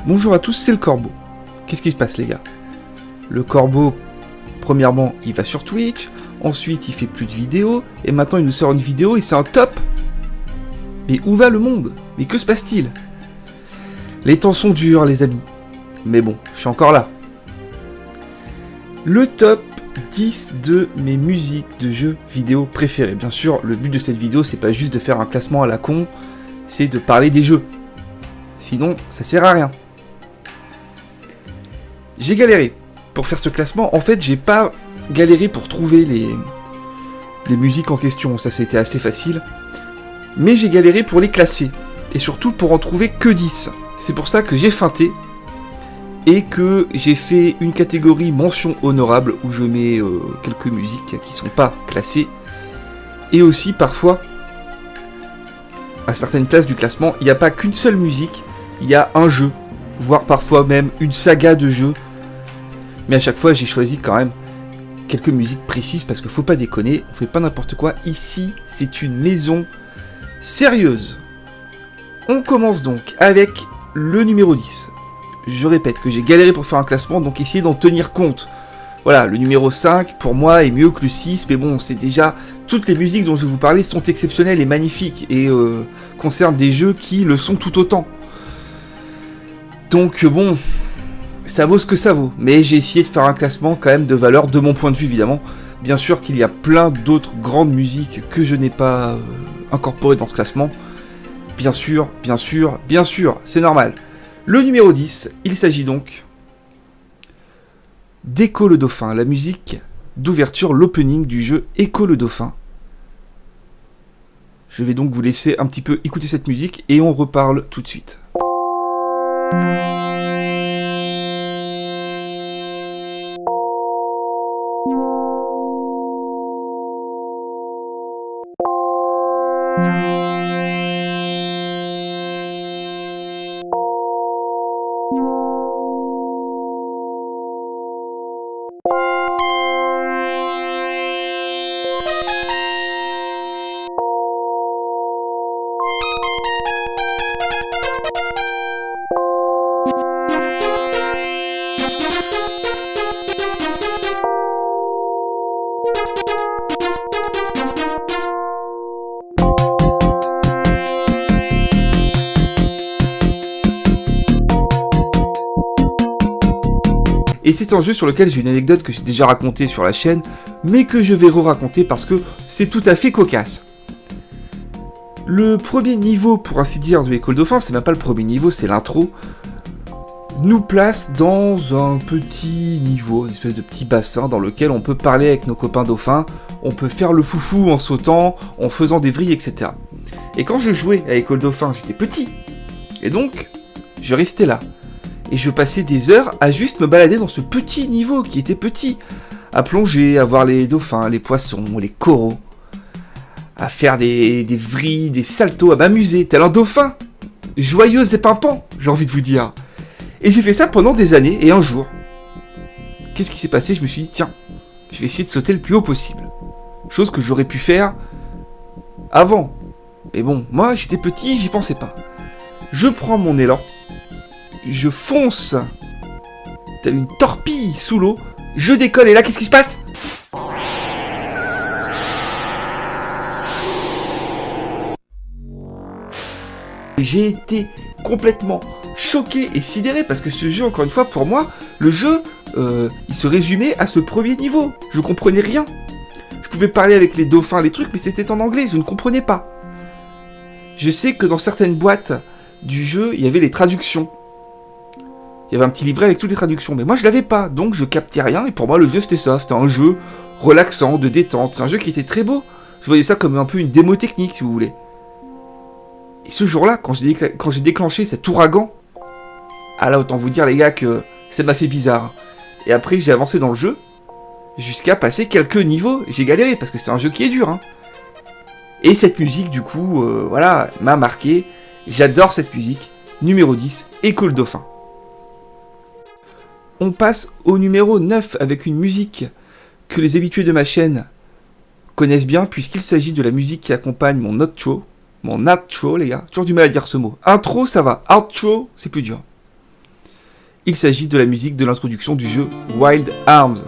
Bonjour à tous, c'est le Corbeau. Qu'est-ce qui se passe les gars? Le Corbeau, premièrement, il va sur Twitch, ensuite il fait plus de vidéos, et maintenant il nous sort une vidéo et c'est un top. Mais où va le monde? Mais que se passe-t-il? Les temps sont durs les amis. Mais bon, je suis encore là. Le top 10 de mes musiques de jeux vidéo préférées. Bien sûr, le but de cette vidéo, c'est pas juste de faire un classement à la con, c'est de parler des jeux. Sinon, ça sert à rien. J'ai galéré pour faire ce classement. En fait, j'ai pas galéré pour trouver les musiques en question. Ça, c'était assez facile. Mais j'ai galéré pour les classer. Et surtout pour en trouver que 10. C'est pour ça que j'ai feinté. Et que j'ai fait une catégorie mention honorable où je mets quelques musiques qui sont pas classées. Et aussi, parfois, à certaines places du classement, il n'y a pas qu'une seule musique. Il y a un jeu. Voire parfois même une saga de jeux. Mais à chaque fois, j'ai choisi quand même quelques musiques précises parce qu'il faut pas déconner, on fait pas n'importe quoi. Ici, c'est une maison sérieuse. On commence donc avec le numéro 10. Je répète que j'ai galéré pour faire un classement, donc essayez d'en tenir compte. Voilà, le numéro 5, pour moi, est mieux que le 6, mais bon, c'est déjà... Toutes les musiques dont je vais vous parler sont exceptionnelles et magnifiques, et concernent des jeux qui le sont tout autant. Donc bon... Ça vaut ce que ça vaut, mais j'ai essayé de faire un classement quand même de valeur de mon point de vue évidemment. Bien sûr qu'il y a plein d'autres grandes musiques que je n'ai pas incorporées dans ce classement. Bien sûr, c'est normal. Le numéro 10, il s'agit donc d'Echo le Dauphin, la musique d'ouverture, l'opening du jeu Echo le Dauphin. Je vais donc vous laisser un petit peu écouter cette musique et on reparle tout de suite. Et c'est un jeu sur lequel j'ai une anecdote que j'ai déjà racontée sur la chaîne, mais que je vais re-raconter parce que c'est tout à fait cocasse. Le premier niveau, pour ainsi dire, de Echo le Dauphin, c'est même pas le premier niveau, c'est l'intro, nous place dans un petit niveau, une espèce de petit bassin dans lequel on peut parler avec nos copains dauphins, on peut faire le foufou en sautant, en faisant des vrilles, etc. Et quand je jouais à Echo le Dauphin, j'étais petit, et donc, je restais là. Et je passais des heures à juste me balader dans ce petit niveau qui était petit, à plonger, à voir les dauphins, les poissons, les coraux, à faire des vrilles, des saltos, à m'amuser, tel un dauphin, joyeux et pimpant, j'ai envie de vous dire. Et j'ai fait ça pendant des années, et un jour, qu'est-ce qui s'est passé? Je me suis dit, tiens, je vais essayer de sauter le plus haut possible. Chose que j'aurais pu faire avant. Mais bon, moi j'étais petit, j'y pensais pas. Je prends mon élan, je fonce telle une torpille sous l'eau, je décolle et là qu'est-ce qui se passe? J'ai été complètement choqué et sidéré parce que ce jeu, encore une fois, pour moi, le jeu, il se résumait à ce premier niveau. Je comprenais rien. Je pouvais parler avec les dauphins, les trucs, mais c'était en anglais, je ne comprenais pas. Je sais que dans certaines boîtes du jeu, il y avait les traductions. Il y avait un petit livret avec toutes les traductions, mais moi je l'avais pas, donc je captais rien, et pour moi le jeu c'était ça, c'était un jeu relaxant, de détente, c'est un jeu qui était très beau. Je voyais ça comme un peu une démo technique si vous voulez. Et ce jour-là, quand j'ai déclenché cet ouragan, ah là autant vous dire les gars que ça m'a fait bizarre. Et après j'ai avancé dans le jeu, jusqu'à passer quelques niveaux, j'ai galéré, parce que c'est un jeu qui est dur, hein. Et cette musique du coup, voilà, m'a marqué, j'adore cette musique, numéro 10, Echo le Dauphin. On passe au numéro 9 avec une musique que les habitués de ma chaîne connaissent bien puisqu'il s'agit de la musique qui accompagne mon outro, les gars. Toujours du mal à dire ce mot. Intro, ça va. Outro, c'est plus dur. Il s'agit de la musique de l'introduction du jeu Wild Arms.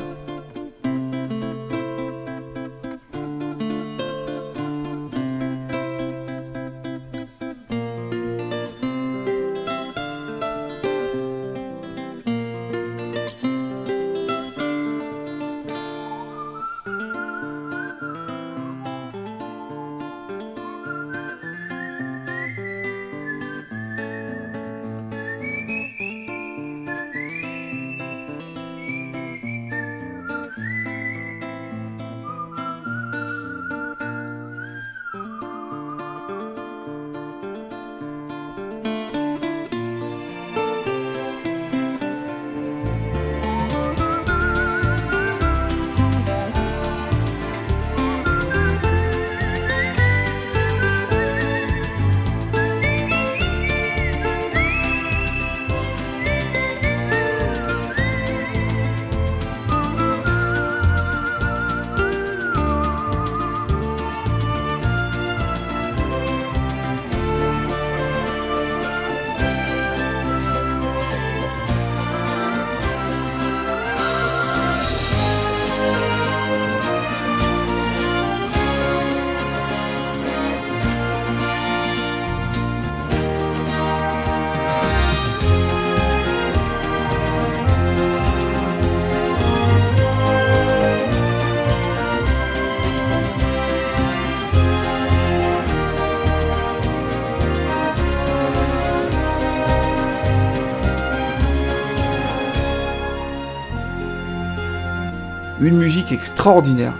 Une musique extraordinaire,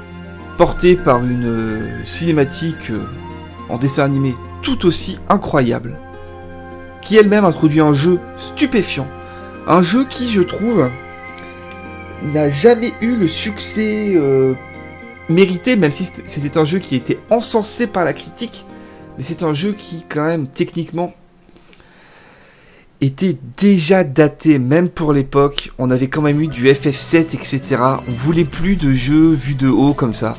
portée par une cinématique en dessin animé tout aussi incroyable, qui elle-même introduit un jeu stupéfiant, un jeu qui, je trouve, n'a jamais eu le succès mérité, même si c'était un jeu qui était encensé par la critique, mais c'est un jeu qui, quand même, techniquement, était déjà daté, même pour l'époque. On avait quand même eu du FF7, etc. On voulait plus de jeux vus de haut comme ça.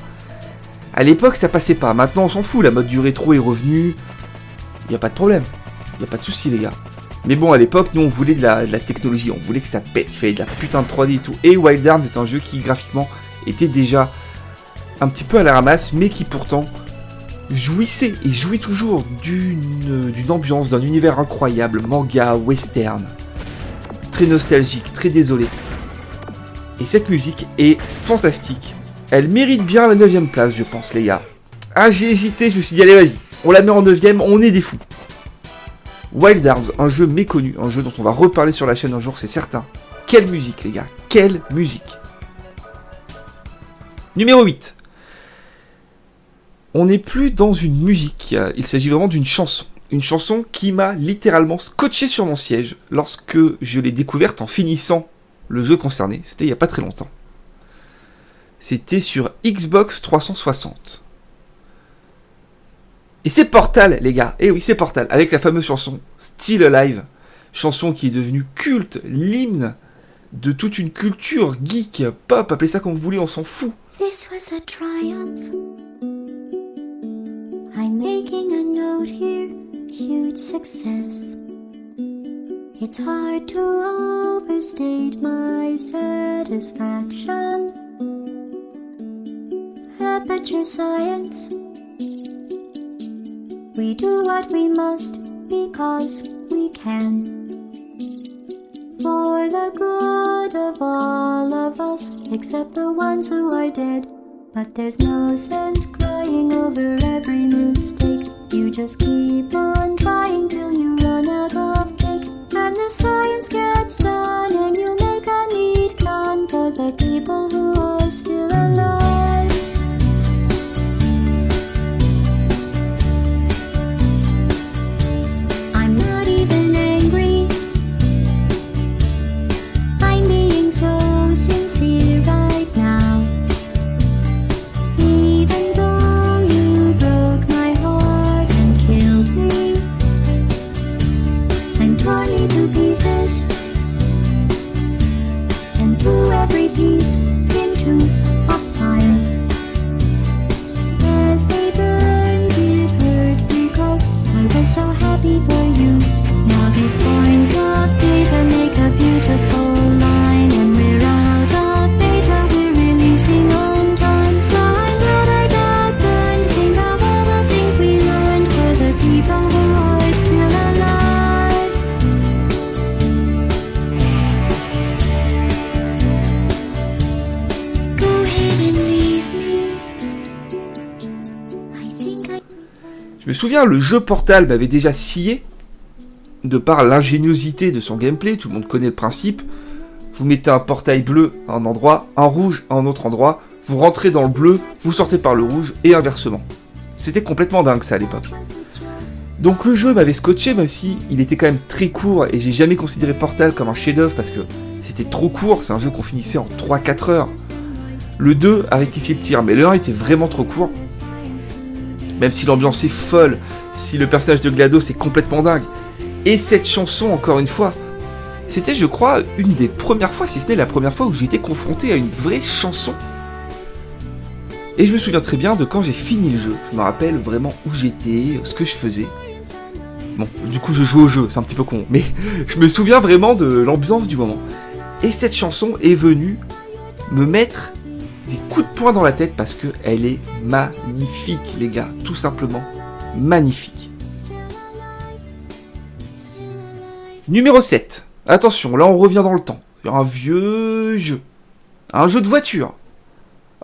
À l'époque, ça passait pas. Maintenant, on s'en fout. La mode du rétro est revenue. Y a pas de problème. Y a pas de souci, les gars. Mais bon, à l'époque, nous, on voulait de la technologie. On voulait que ça pète. Il fallait de la putain de 3D et tout. Et Wild Arms est un jeu qui, graphiquement, était déjà un petit peu à la ramasse, mais qui pourtant jouissait et jouit toujours d'une ambiance, d'un univers incroyable, manga, western, très nostalgique, très désolé. Et cette musique est fantastique. Elle mérite bien la 9ème place, je pense, les gars. Ah, j'ai hésité, je me suis dit, allez, vas-y, on la met en 9ème, on est des fous. Wild Arms, un jeu méconnu, un jeu dont on va reparler sur la chaîne un jour, c'est certain. Quelle musique, les gars, quelle musique. Numéro 8. On n'est plus dans une musique, il s'agit vraiment d'une chanson. Une chanson qui m'a littéralement scotché sur mon siège lorsque je l'ai découverte en finissant le jeu concerné. C'était il n'y a pas très longtemps. C'était sur Xbox 360. Et c'est Portal, les gars. Eh oui, c'est Portal, avec la fameuse chanson Still Alive. Chanson qui est devenue culte, l'hymne de toute une culture geek, pop, appelez ça comme vous voulez, on s'en fout. This was a triumph. I'm making a note here, huge success. It's hard to overstate my satisfaction. Aperture science. We do what we must because we can. For the good of all of us, except the ones who are dead. But there's no sense crying over every mistake. You just keep on trying till you run out of cake. And the science gets done and you make a neat gun for the people who are still alive. I'm not even angry. I'm being so sincere right now. Even though you Je me souviens, le jeu Portal m'avait déjà scié, de par l'ingéniosité de son gameplay, tout le monde connaît le principe. Vous mettez un portail bleu à un endroit, un rouge à un autre endroit, vous rentrez dans le bleu, vous sortez par le rouge, et inversement. C'était complètement dingue ça à l'époque. Donc le jeu m'avait scotché, même si il était quand même très court, et j'ai jamais considéré Portal comme un chef-d'œuvre parce que c'était trop court, c'est un jeu qu'on finissait en 3-4 heures. Le 2 a rectifié le tir, mais le 1 était vraiment trop court. Même si l'ambiance est folle, si le personnage de GLaDOS est complètement dingue. Et cette chanson, encore une fois, c'était, je crois, une des premières fois, si ce n'est la première fois où j'ai été confronté à une vraie chanson. Et je me souviens très bien de quand j'ai fini le jeu. Je me rappelle vraiment où j'étais, ce que je faisais. Bon, du coup je joue au jeu, c'est un petit peu con, mais je me souviens vraiment de l'ambiance du moment. Et cette chanson est venue me mettre des coups de poing dans la tête parce qu'elle est magnifique, les gars, tout simplement magnifique. Numéro 7. Attention, là on revient dans le temps. Un vieux jeu. Un jeu de voiture.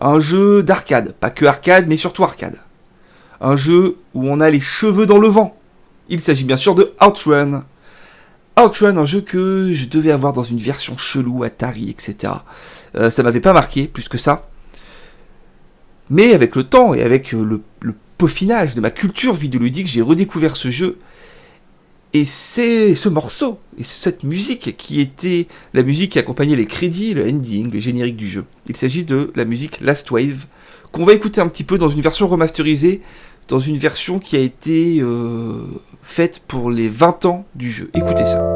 Un jeu d'arcade. Pas que arcade, mais surtout arcade. Un jeu où on a les cheveux dans le vent. Il s'agit bien sûr de Outrun. Outrun, un jeu que je devais avoir dans une version chelou, Atari, etc. Ça m'avait pas marqué plus que ça. Mais avec le temps et avec le peaufinage de ma culture vidéoludique, j'ai redécouvert ce jeu. Et c'est ce morceau, et cette musique qui était la musique qui accompagnait les crédits, le ending, le générique du jeu. Il s'agit de la musique Last Wave, qu'on va écouter un petit peu dans une version remasterisée, dans une version qui a été faite pour les 20 ans du jeu. Écoutez ça.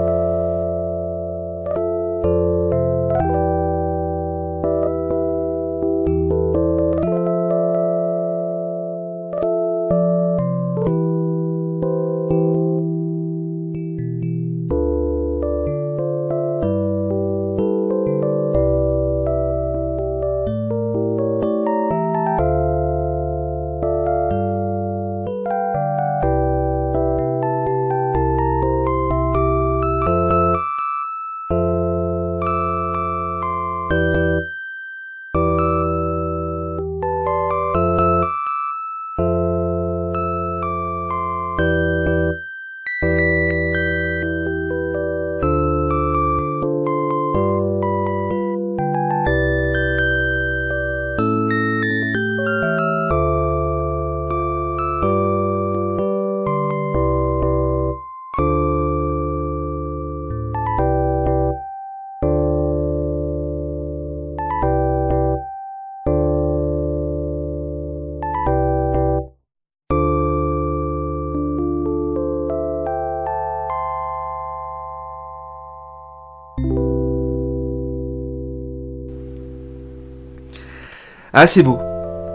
Ah, c'est beau.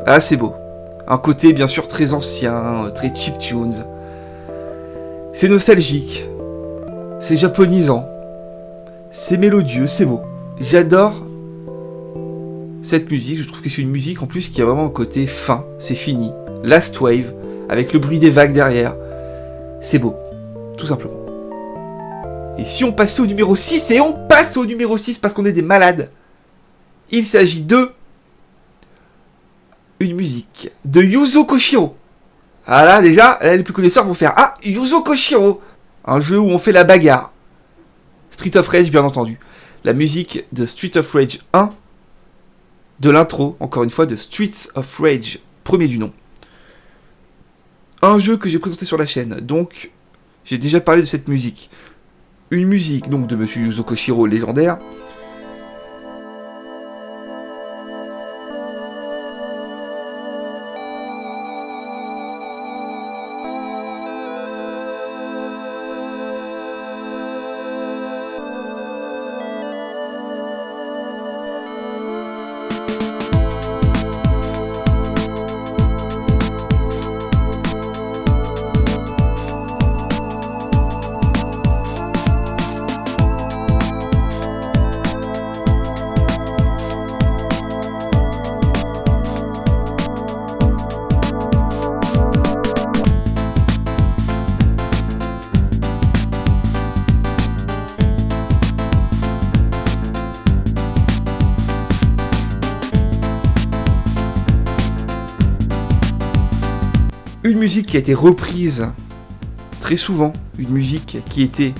Ah, c'est beau. Un côté, bien sûr, très ancien, très chiptunes. C'est nostalgique. C'est japonisant. C'est mélodieux, c'est beau. J'adore cette musique. Je trouve que c'est une musique, en plus, qui a vraiment un côté fin. C'est fini. Last Wave, avec le bruit des vagues derrière. C'est beau. Tout simplement. Et si on passait au numéro 6, et on passe au numéro 6 parce qu'on est des malades. Il s'agit de... une musique de Yuzo Koshiro. Ah là, déjà, là, les plus connaisseurs vont faire « Ah, Yuzo Koshiro !» Un jeu où on fait la bagarre. Street of Rage, bien entendu. La musique de Street of Rage 1, de l'intro, encore une fois, de Streets of Rage, premier du nom. Un jeu que j'ai présenté sur la chaîne, donc j'ai déjà parlé de cette musique. Une musique, donc, de Monsieur Yuzo Koshiro, légendaire, Une musique qui a été reprise très souvent, une musique qui était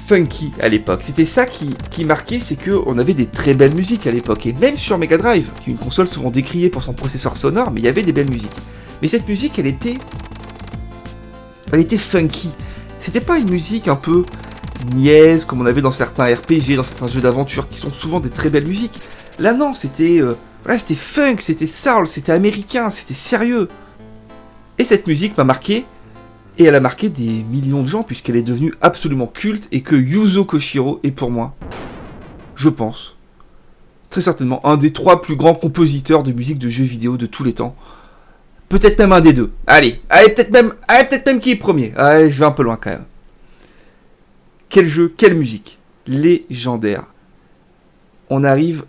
funky à l'époque. C'était ça qui marquait, c'est qu'on avait des très belles musiques à l'époque, et même sur Mega Drive, qui est une console souvent décriée pour son processeur sonore, mais il y avait des belles musiques. Mais cette musique, elle était funky. C'était pas une musique un peu niaise, comme on avait dans certains RPG, dans certains jeux d'aventure, qui sont souvent des très belles musiques. Là non, c'était c'était funk, c'était soul, c'était américain, c'était sérieux. Et cette musique m'a marqué, et elle a marqué des millions de gens, puisqu'elle est devenue absolument culte, et que Yuzo Koshiro est pour moi, je pense, très certainement, un des 3 plus grands compositeurs de musique de jeux vidéo de tous les temps. Peut-être même un des 2. Allez, peut-être même qui est premier. Allez, je vais un peu loin quand même. Quel jeu, quelle musique. Légendaire. On arrive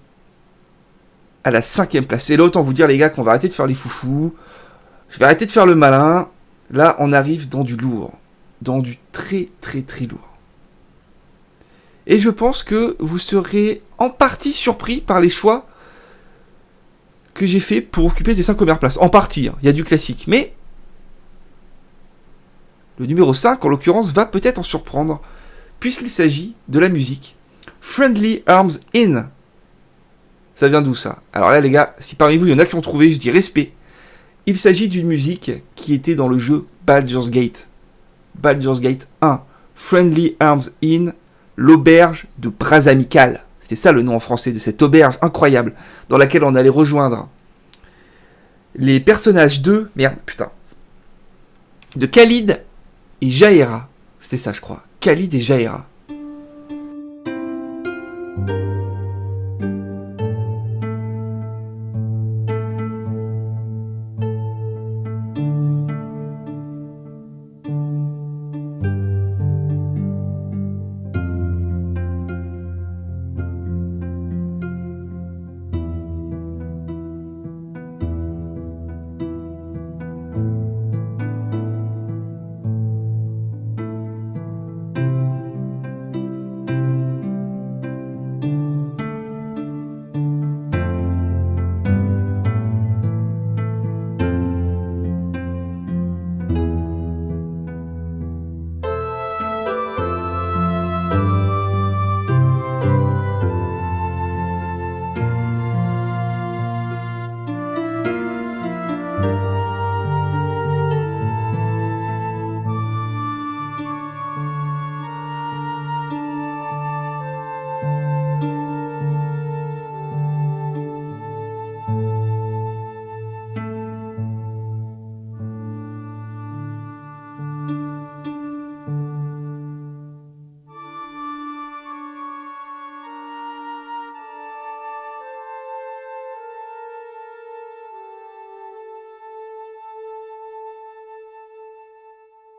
à la 5ème place. Et là, autant vous dire, les gars, qu'on va arrêter de faire les foufous. Je vais arrêter de faire le malin. Là, on arrive dans du lourd. Dans du très, très, très lourd. Et je pense que vous serez en partie surpris par les choix que j'ai fait pour occuper ces 5 premières places. En partie, il y a du classique. Mais le numéro 5, en l'occurrence, va peut-être en surprendre, puisqu'il s'agit de la musique Friendly Arms In. Ça vient d'où ça? Alors là, les gars, si parmi vous, il y en a qui ont trouvé, je dis respect. Il s'agit d'une musique qui était dans le jeu Baldur's Gate. Baldur's Gate 1. Friendly Arms In, l'auberge de Brazamical. C'est ça le nom en français de cette auberge incroyable dans laquelle on allait rejoindre les personnages de Khalid et Jaheira. C'était ça, je crois. Khalid et Jaheira.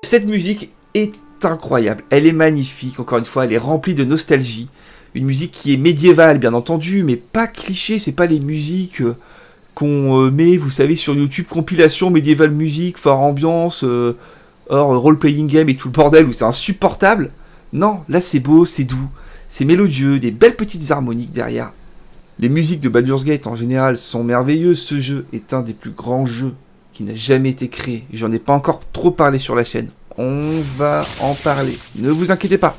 Cette musique est incroyable, elle est magnifique, encore une fois, elle est remplie de nostalgie. Une musique qui est médiévale, bien entendu, mais pas cliché, c'est pas les musiques qu'on met, vous savez, sur YouTube, compilation médiévale musique, fort ambiance, role-playing game et tout le bordel où c'est insupportable. Non, là c'est beau, c'est doux, c'est mélodieux, des belles petites harmoniques derrière. Les musiques de Baldur's Gate en général sont merveilleuses, ce jeu est un des plus grands jeux qui n'a jamais été créé. J'en ai pas encore trop parlé sur la chaîne. On va en parler. Ne vous inquiétez pas.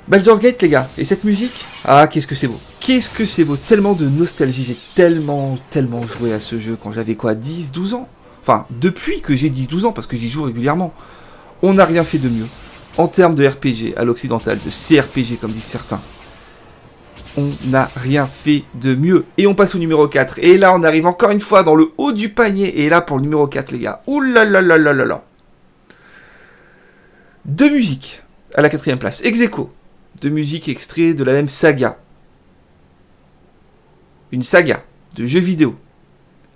Baldur's Gate, les gars. Et cette musique, ah, qu'est-ce que c'est beau. Qu'est-ce que c'est beau. Tellement de nostalgie. J'ai tellement joué à ce jeu quand j'avais quoi, 10, 12 ans. Enfin, depuis que j'ai 10, 12 ans, parce que j'y joue régulièrement. On n'a rien fait de mieux. En termes de RPG à l'occidental, de CRPG comme disent certains. On n'a rien fait de mieux. Et on passe au numéro 4. Et là, on arrive encore une fois dans le haut du panier. Et là, pour le numéro 4, les gars. Ouh là là là là là là. Deux musiques à la 4ème place. Ex aequo. Deux musiques extraits de la même saga. Une saga de jeux vidéo.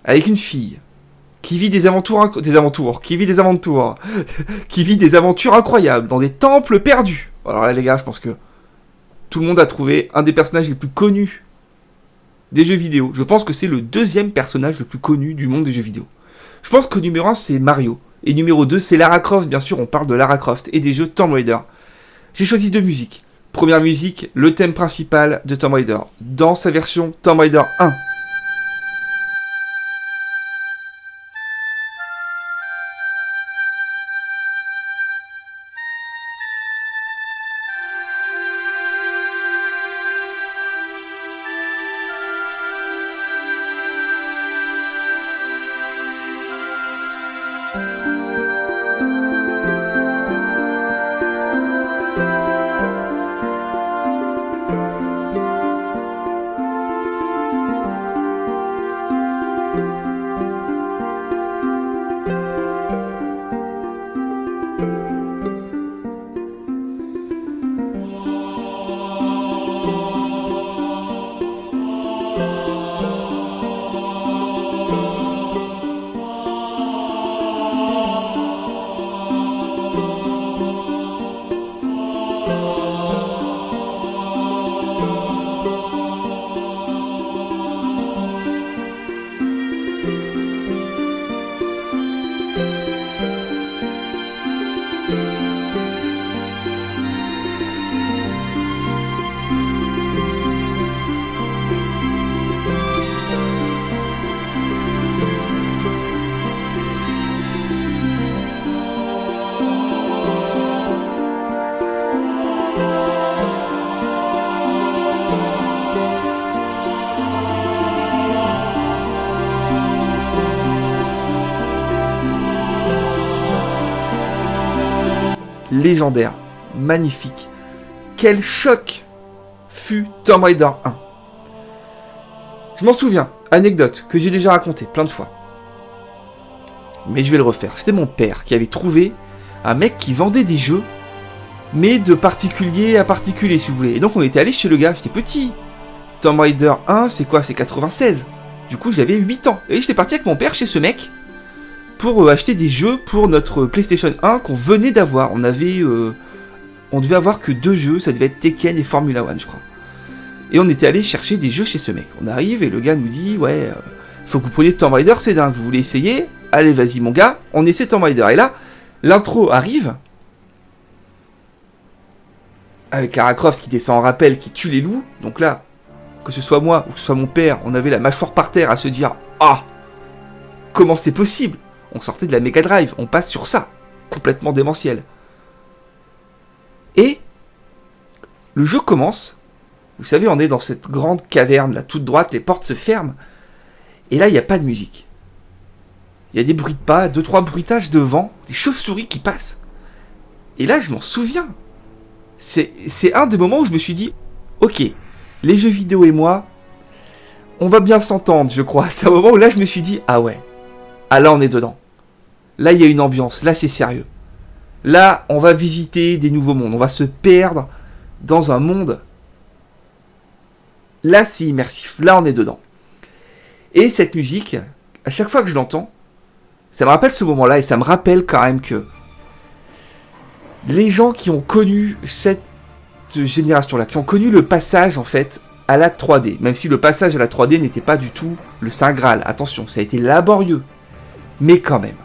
Avec une fille. Qui vit des aventures incroyables dans des temples perdus. Alors là, les gars, je pense que tout le monde a trouvé un des personnages les plus connus des jeux vidéo. Je pense que c'est le 2e personnage le plus connu du monde des jeux vidéo. Je pense que numéro 1, c'est Mario. Et numéro 2, c'est Lara Croft. Bien sûr, on parle de Lara Croft et des jeux Tomb Raider. J'ai choisi 2 musiques. Première musique, le thème principal de Tomb Raider. Dans sa version Tomb Raider 1. légendaire, magnifique. Quel choc fut Tomb Raider 1. Je m'en souviens, anecdote que j'ai déjà racontée plein de fois. Mais je vais le refaire. C'était mon père qui avait trouvé un mec qui vendait des jeux, mais de particulier à particulier, si vous voulez. Et donc on était allé chez le gars, j'étais petit. Tomb Raider 1, c'est quoi? C'est 96. Du coup, j'avais 8 ans. Et j'étais parti avec mon père chez ce mec pour acheter des jeux pour notre PlayStation 1 qu'on venait d'avoir. On devait avoir que 2 jeux, ça devait être Tekken et Formula One, je crois. Et on était allé chercher des jeux chez ce mec. On arrive et le gars nous dit, ouais, faut que vous preniez Tomb Raider, c'est dingue, vous voulez essayer? Allez, vas-y mon gars, on essaie Tomb Raider. Et là, l'intro arrive, avec Lara Croft qui descend en rappel, qui tue les loups. Donc là, que ce soit moi ou que ce soit mon père, on avait la mâchoire par terre à se dire, ah, comment c'est possible? On sortait de la Mega Drive, on passe sur ça, complètement démentiel. Et le jeu commence. Vous savez, on est dans cette grande caverne, là, toute droite, les portes se ferment. Et là, il n'y a pas de musique. Il y a des bruits de pas, 2-3 bruitages de vent, des chauves-souris qui passent. Et là, je m'en souviens. C'est un des moments où je me suis dit, ok, les jeux vidéo et moi, on va bien s'entendre, je crois. C'est un moment où là, je me suis dit, ah ouais, ah là, on est dedans. Là, il y a une ambiance, là, c'est sérieux. Là, on va visiter des nouveaux mondes, on va se perdre dans un monde. Là, c'est immersif. Là, on est dedans. Et cette musique, à chaque fois que je l'entends, ça me rappelle ce moment-là et ça me rappelle quand même que les gens qui ont connu cette génération-là, qui ont connu le passage, en fait, à la 3D, même si le passage à la 3D n'était pas du tout le Saint Graal. Attention, ça a été laborieux. Mais quand même.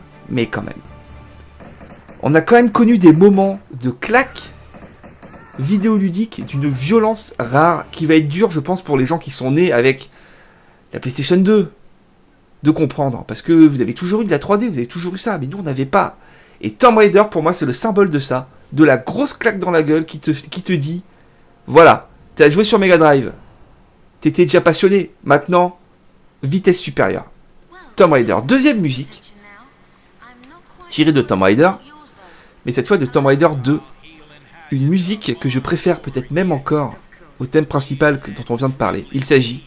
On a quand même connu des moments de claque vidéoludique d'une violence rare qui va être dure, je pense, pour les gens qui sont nés avec la PlayStation 2 de comprendre, parce que vous avez toujours eu de la 3D, vous avez toujours eu ça, mais nous on n'avait pas. Et Tomb Raider pour moi c'est le symbole de ça, de la grosse claque dans la gueule qui te dit, voilà, t'as joué sur Mega Drive, t'étais déjà passionné, maintenant vitesse supérieure. Tomb Raider, deuxième musique tirée de Tomb Raider, mais cette fois de Tomb Raider 2. Une musique que je préfère peut-être même encore au thème principal dont on vient de parler. Il s'agit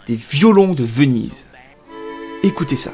des violons de Venise. Écoutez ça.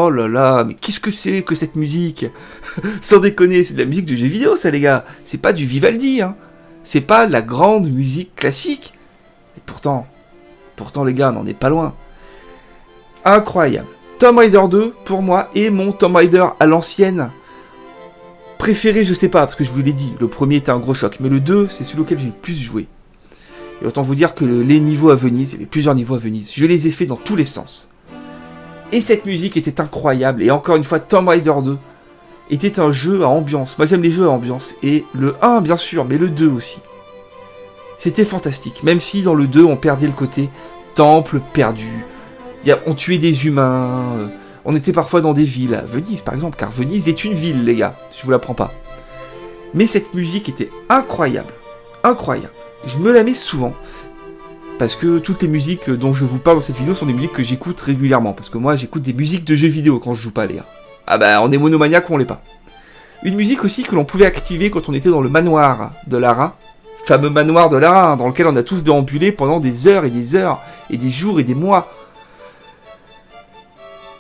Oh là là, mais qu'est-ce que c'est que cette musique? Sans déconner, c'est de la musique de jeux vidéo ça les gars. C'est pas du Vivaldi, hein. C'est pas de la grande musique classique. Et pourtant les gars, on n'en est pas loin. Incroyable. Tomb Raider 2, pour moi, est mon Tomb Raider à l'ancienne. Préféré, je sais pas, parce que je vous l'ai dit, le premier était un gros choc, mais le 2, c'est celui auquel j'ai le plus joué. Et autant vous dire que les niveaux à Venise, il y avait plusieurs niveaux à Venise, je les ai faits dans tous les sens. Et cette musique était incroyable, et encore une fois, Tomb Raider 2 était un jeu à ambiance. Moi j'aime les jeux à ambiance, et le 1 bien sûr, mais le 2 aussi. C'était fantastique, même si dans le 2 on perdait le côté temple perdu, on tuait des humains, on était parfois dans des villes, à Venise par exemple, car Venise est une ville les gars, je vous l'apprends pas. Mais cette musique était incroyable, incroyable. Je me la mets souvent, parce que toutes les musiques dont je vous parle dans cette vidéo sont des musiques que j'écoute régulièrement, parce que moi j'écoute des musiques de jeux vidéo quand je joue pas les gars. Ah bah on est monomaniaque ou on l'est pas. Une musique aussi que l'on pouvait activer quand on était dans le manoir de Lara, fameux manoir de Lara, dans lequel on a tous déambulé pendant des heures, et des jours et des mois.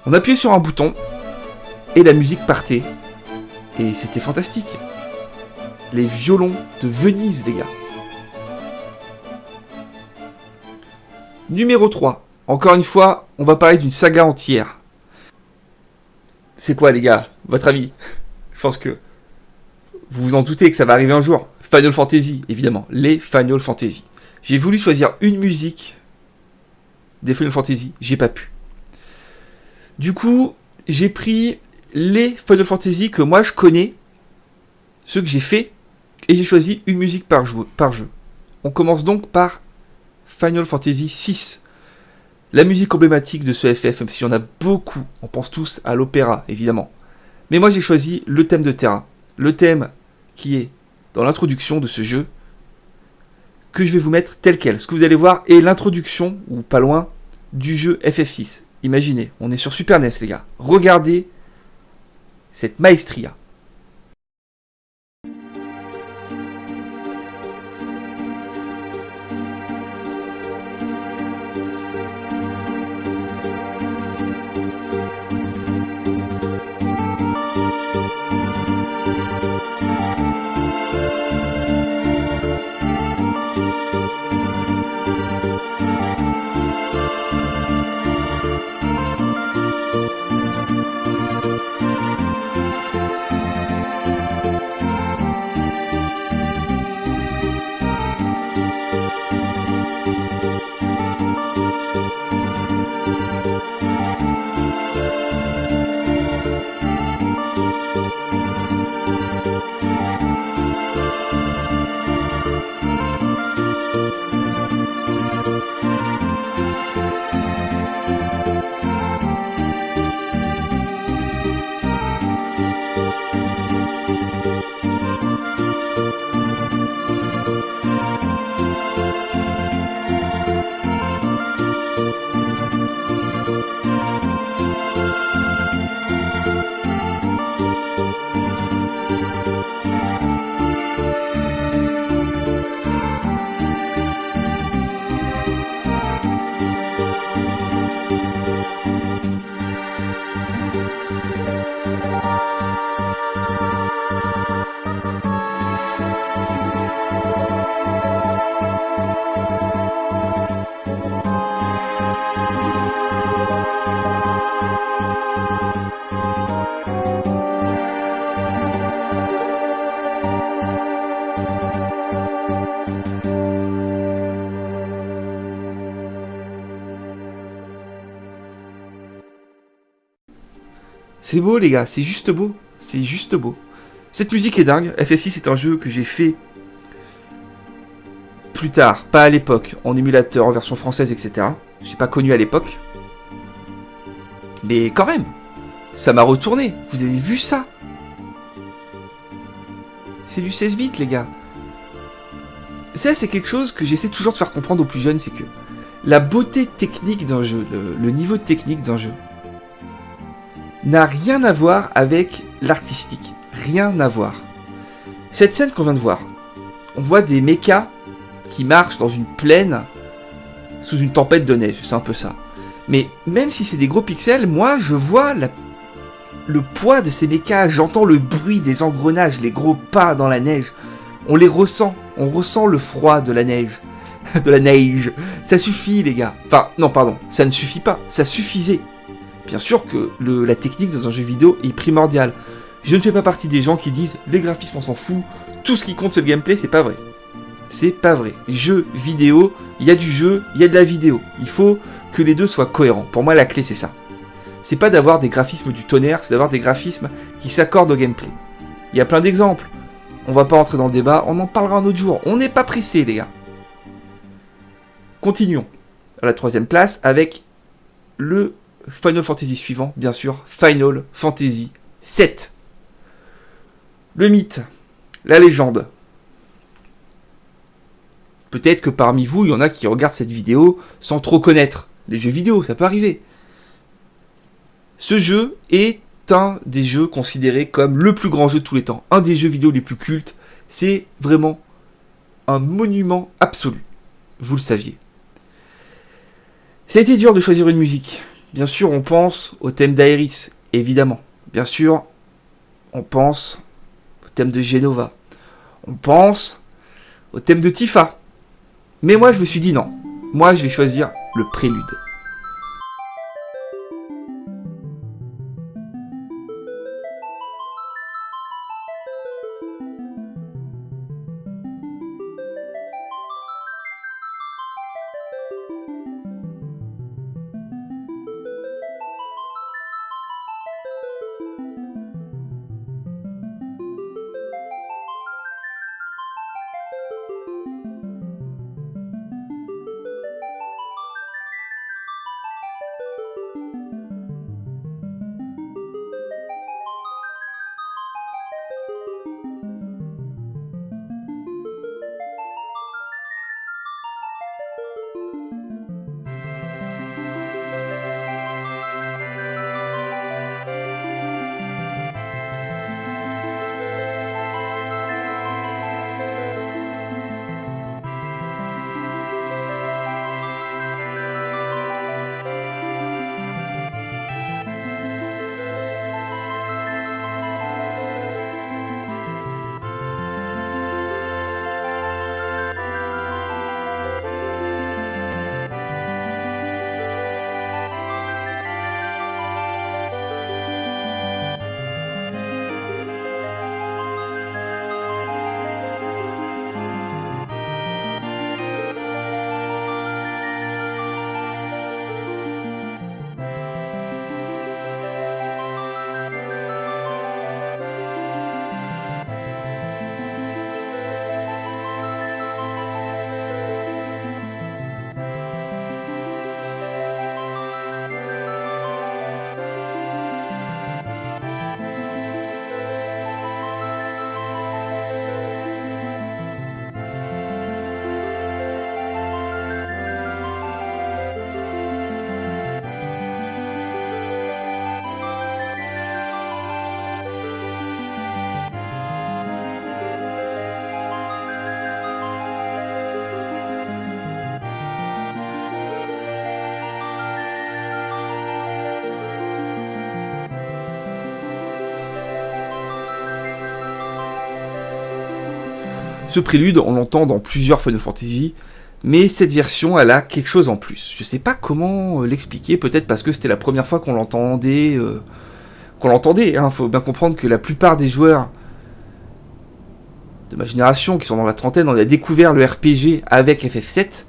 On appuyait sur un bouton, et la musique partait, et c'était fantastique. Les violons de Venise, les gars. Numéro 3. Encore une fois, on va parler d'une saga entière. C'est quoi, les gars, votre avis? Je pense que vous vous en doutez que ça va arriver un jour. Final Fantasy, évidemment. Les Final Fantasy. J'ai voulu choisir une musique des Final Fantasy. J'ai pas pu. Du coup, j'ai pris les Final Fantasy que moi je connais, ceux que j'ai fait, et j'ai choisi une musique par jeu. On commence donc par Final Fantasy VI. La musique emblématique de ce FF, même s'il y en a beaucoup, on pense tous à l'opéra, évidemment. Mais moi j'ai choisi le thème de Terra, le thème qui est dans l'introduction de ce jeu, que je vais vous mettre tel quel. Ce que vous allez voir est l'introduction, ou pas loin, du jeu FF6. Imaginez, on est sur Super NES les gars. Regardez cette maestria. C'est beau les gars, c'est juste beau. C'est juste beau. Cette musique est dingue. FF6 est un jeu que j'ai fait plus tard, pas à l'époque, en émulateur, en version française, etc. J'ai pas connu à l'époque. Mais quand même, ça m'a retourné. Vous avez vu ça? C'est du 16 bits les gars. Ça c'est quelque chose que j'essaie toujours de faire comprendre aux plus jeunes, c'est que la beauté technique d'un jeu, le niveau technique d'un jeu, n'a rien à voir avec l'artistique. Rien à voir. Cette scène qu'on vient de voir, on voit des mechas qui marchent dans une plaine sous une tempête de neige, c'est un peu ça. Mais même si c'est des gros pixels, moi je vois le poids de ces mechas, j'entends le bruit des engrenages, les gros pas dans la neige. On les ressent, on ressent le froid de la neige. De la neige. Ça suffit les gars. Enfin, non pardon, ça ne suffit pas, ça suffisait. Bien sûr que la technique dans un jeu vidéo est primordiale. Je ne fais pas partie des gens qui disent les graphismes on s'en fout, tout ce qui compte c'est le gameplay, c'est pas vrai. C'est pas vrai. Jeu vidéo, il y a du jeu, il y a de la vidéo. Il faut que les deux soient cohérents. Pour moi la clé c'est ça. C'est pas d'avoir des graphismes du tonnerre, c'est d'avoir des graphismes qui s'accordent au gameplay. Il y a plein d'exemples. On va pas rentrer dans le débat, on en parlera un autre jour. On n'est pas pressé les gars. Continuons à la 3e place avec le Final Fantasy suivant, bien sûr, Final Fantasy VII. Le mythe, la légende. Peut-être que parmi vous, il y en a qui regardent cette vidéo sans trop connaître les jeux vidéo, ça peut arriver. Ce jeu est un des jeux considérés comme le plus grand jeu de tous les temps, un des jeux vidéo les plus cultes. C'est vraiment un monument absolu, vous le saviez. Ça a été dur de choisir une musique. Bien sûr, on pense au thème d'Aeris, évidemment. Bien sûr, on pense au thème de Genova. On pense au thème de Tifa. Mais moi, je me suis dit non. Moi, je vais choisir le prélude. Ce prélude, on l'entend dans plusieurs Final Fantasy, mais cette version, elle a quelque chose en plus. Je sais pas comment l'expliquer, peut-être parce que c'était la première fois qu'on l'entendait. Faut bien comprendre que la plupart des joueurs de ma génération, qui sont dans la trentaine, on a découvert le RPG avec FF7,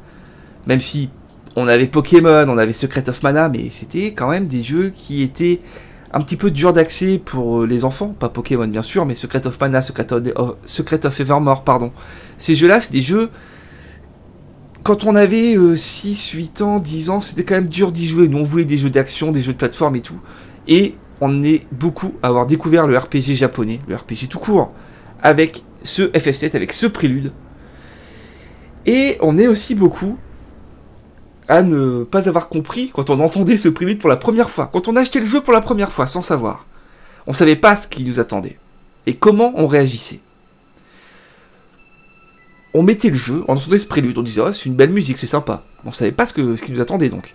même si on avait Pokémon, on avait Secret of Mana, mais c'était quand même des jeux qui étaient un petit peu durs d'accès pour les enfants, pas Pokémon bien sûr, mais Secret of Mana, Secret of Evermore, pardon. Ces jeux-là, c'est des jeux, quand on avait 6, 8 ans, 10 ans, c'était quand même dur d'y jouer. Nous, on voulait des jeux d'action, des jeux de plateforme et tout. Et on est beaucoup à avoir découvert le RPG japonais, le RPG tout court, avec ce FF7, avec ce prélude. Et on est aussi beaucoup à ne pas avoir compris quand on entendait ce prélude pour la première fois, quand on a acheté le jeu pour la première fois, sans savoir. On savait pas ce qui nous attendait, et comment on réagissait. On mettait le jeu, on entendait ce prélude, on disait « Oh, c'est une belle musique, c'est sympa ». On savait pas ce qui nous attendait donc.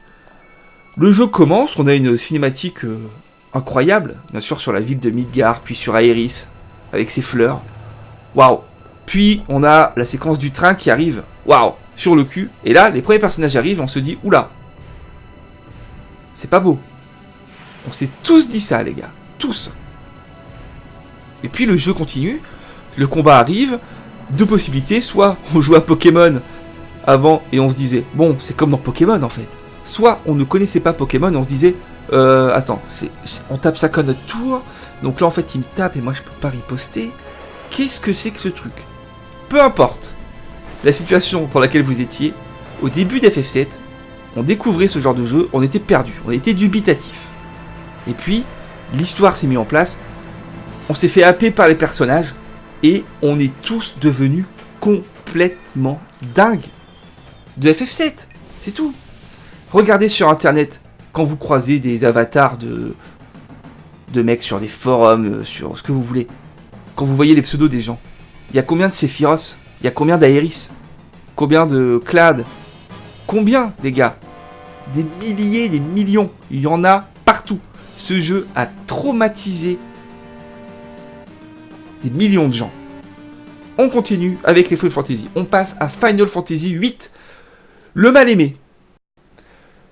Le jeu commence, on a une cinématique incroyable, bien sûr sur la ville de Midgard, puis sur Aeris, avec ses fleurs. Waouh. Puis on a la séquence du train qui arrive, waouh, sur le cul. Et là, les premiers personnages arrivent, on se dit, oula, c'est pas beau. On s'est tous dit ça, les gars, tous. Et puis le jeu continue, le combat arrive, deux possibilités, soit on joue à Pokémon avant et on se disait, bon, c'est comme dans Pokémon en fait. Soit on ne connaissait pas Pokémon et on se disait, attends, on tape ça comme notre tour, donc là en fait il me tape et moi je peux pas riposter. Qu'est-ce que c'est que ce truc? Peu importe la situation dans laquelle vous étiez, au début d'FF7, on découvrait ce genre de jeu, on était perdu, on était dubitatif. Et puis, l'histoire s'est mise en place, on s'est fait happer par les personnages, et on est tous devenus complètement dingues de FF7, c'est tout. Regardez sur internet, quand vous croisez des avatars de mecs sur des forums, sur ce que vous voulez, quand vous voyez les pseudos des gens, il y a combien de Sephiroth? Il y a combien d'Aeris? Combien de Clad? Combien, les gars? Des milliers, des millions. Il y en a partout. Ce jeu a traumatisé des millions de gens. On continue avec les Final Fantasy. On passe à Final Fantasy VIII, le mal-aimé.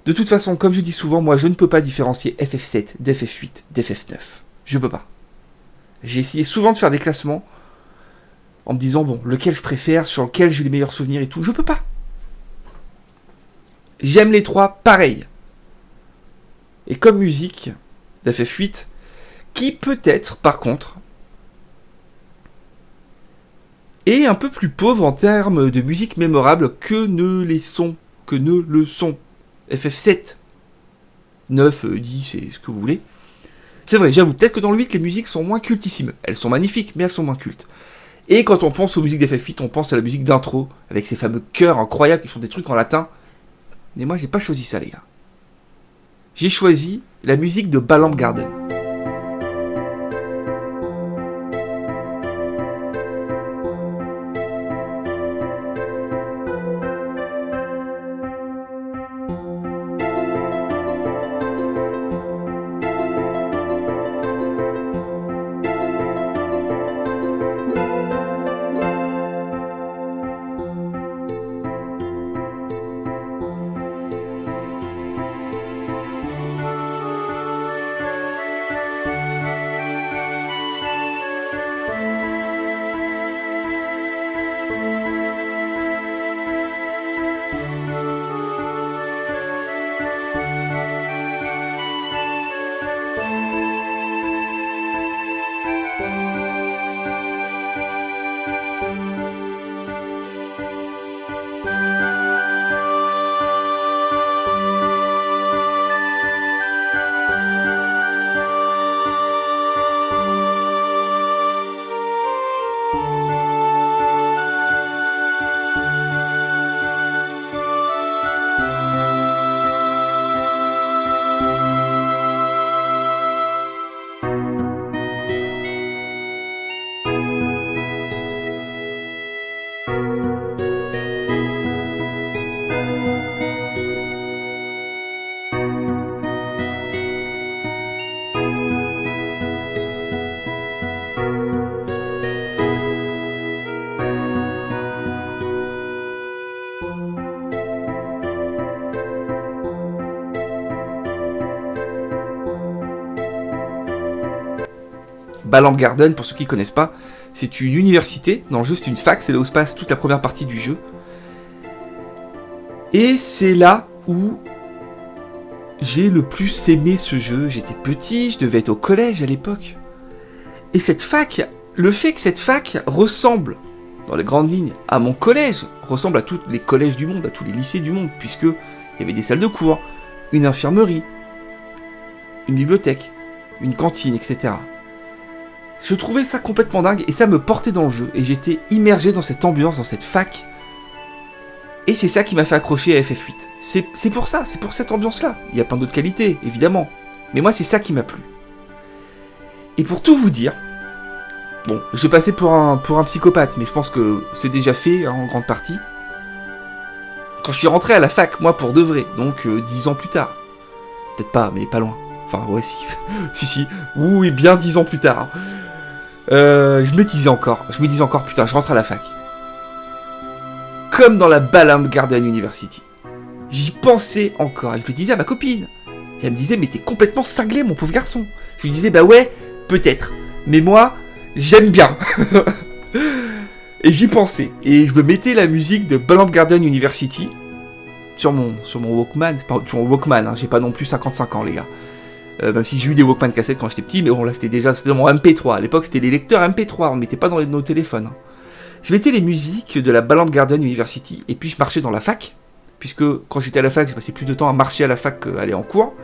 De toute façon, comme je dis souvent, moi je ne peux pas différencier FF7 d'FF8, d'FF9. Je peux pas. J'ai essayé souvent de faire des classements en me disant, bon, lequel je préfère, sur lequel j'ai les meilleurs souvenirs et tout. Je peux pas. J'aime les trois pareil. Et comme musique d'FF8, qui peut-être, par contre, est un peu plus pauvre en termes de musique mémorable que ne le sont FF7, 9, 10 et ce que vous voulez. C'est vrai, j'avoue, peut-être que dans le 8, les musiques sont moins cultissimes. Elles sont magnifiques, mais elles sont moins cultes. Et quand on pense aux musiques d'FF8, on pense à la musique d'intro, avec ces fameux chœurs incroyables qui font des trucs en latin. Mais moi, j'ai pas choisi ça, les gars. J'ai choisi la musique de Balamb Garden. Balamb Garden, pour ceux qui ne connaissent pas, c'est une université. Dans le jeu, c'est une fac, c'est là où se passe toute la première partie du jeu. Et c'est là où j'ai le plus aimé ce jeu. J'étais petit, je devais être au collège à l'époque. Et cette fac, le fait que cette fac ressemble, dans les grandes lignes, à mon collège, ressemble à tous les collèges du monde, à tous les lycées du monde, puisque il y avait des salles de cours, une infirmerie, une bibliothèque, une cantine, etc. Je trouvais ça complètement dingue et ça me portait dans le jeu. Et j'étais immergé dans cette ambiance, dans cette fac. Et c'est ça qui m'a fait accrocher à FF8. C'est pour ça, c'est pour cette ambiance-là. Il y a plein d'autres qualités, évidemment. Mais moi, c'est ça qui m'a plu. Et pour tout vous dire, bon, je vais passer pour un psychopathe, mais je pense que c'est déjà fait, hein, en grande partie. Quand je suis rentré à la fac, moi, pour de vrai, donc 10 ans plus tard. Peut-être pas, mais pas loin. Enfin, ouais, si. si. Oui, bien 10 ans plus tard. Je me disais encore, putain, je rentre à la fac. Comme dans la Balham Garden University. J'y pensais encore, et je le disais à ma copine. Et elle me disait, mais t'es complètement cinglé, mon pauvre garçon. Je lui disais, bah ouais, peut-être. Mais moi, j'aime bien. Et j'y pensais. Et je me mettais la musique de Balham Garden University sur mon Walkman. C'est pas sur mon Walkman, hein, j'ai pas non plus 55 ans, les gars. Même si j'ai eu des Walkman cassettes quand j'étais petit, mais bon, là c'était dans mon MP3. À l'époque, c'était les lecteurs MP3, on ne mettait pas dans nos téléphones. Hein. Je mettais les musiques de la Balham Garden University, et puis je marchais dans la fac, puisque quand j'étais à la fac, je passais plus de temps à marcher à la fac qu'à aller en cours.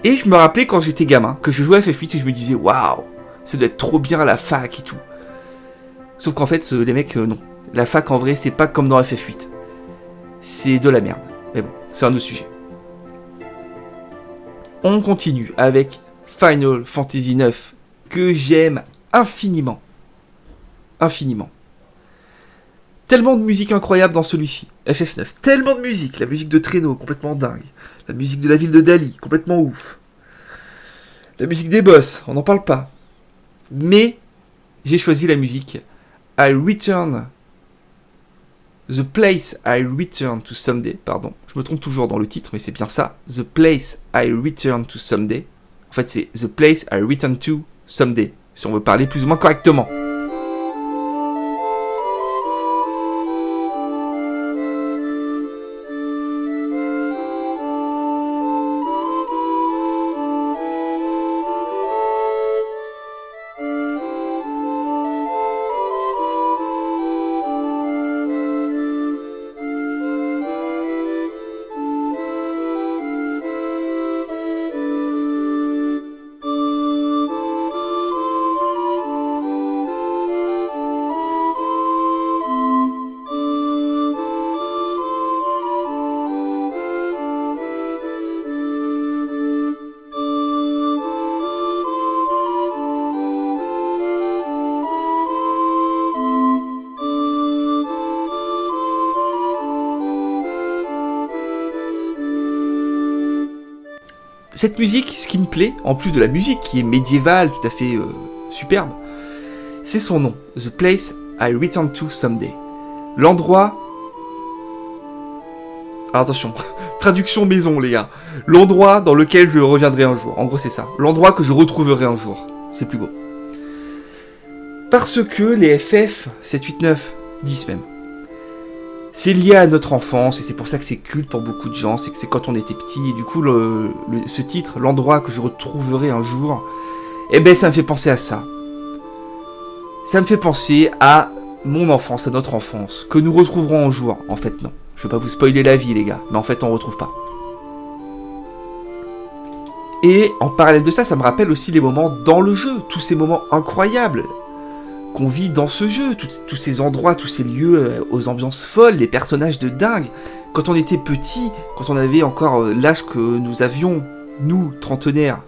Et je me rappelais quand j'étais gamin, que je jouais à FF8 et je me disais, waouh, ça doit être trop bien à la fac et tout. Sauf qu'en fait, les mecs, non. La fac, en vrai, c'est pas comme dans FF8. C'est de la merde. Mais bon, c'est un autre sujet. On continue avec Final Fantasy IX, que j'aime infiniment. Infiniment. Tellement de musique incroyable dans celui-ci, FF9. Tellement de musique, la musique de Traîneau, complètement dingue. La musique de la ville de Dali, complètement ouf. La musique des boss, on n'en parle pas. Mais, j'ai choisi la musique I Return... The Place I Return to Someday, pardon. Je me trompe toujours dans le titre, mais c'est bien ça. The Place I Return to Someday. En fait, c'est The Place I Return to Someday, si on veut parler plus ou moins correctement. Cette musique, ce qui me plaît, en plus de la musique qui est médiévale, tout à fait superbe, c'est son nom, The Place I Return to Someday. L'endroit... Alors attention, traduction maison les gars. L'endroit dans lequel je reviendrai un jour. En gros c'est ça. L'endroit que je retrouverai un jour. C'est plus beau. Parce que les FF 7, 8, 9, 10 même, c'est lié à notre enfance, et c'est pour ça que c'est culte pour beaucoup de gens, c'est que c'est quand on était petit, et du coup, ce titre, l'endroit que je retrouverai un jour, eh ben, ça me fait penser à ça. Ça me fait penser à mon enfance, à notre enfance, que nous retrouverons un jour. En fait, non. Je vais pas vous spoiler la vie, les gars, mais en fait, on retrouve pas. Et en parallèle de ça, ça me rappelle aussi les moments dans le jeu, tous ces moments incroyables qu'on vit dans ce jeu, tous ces endroits, tous ces lieux aux ambiances folles, les personnages de dingue. Quand on était petit, quand on avait encore l'âge que nous avions, nous, trentenaires,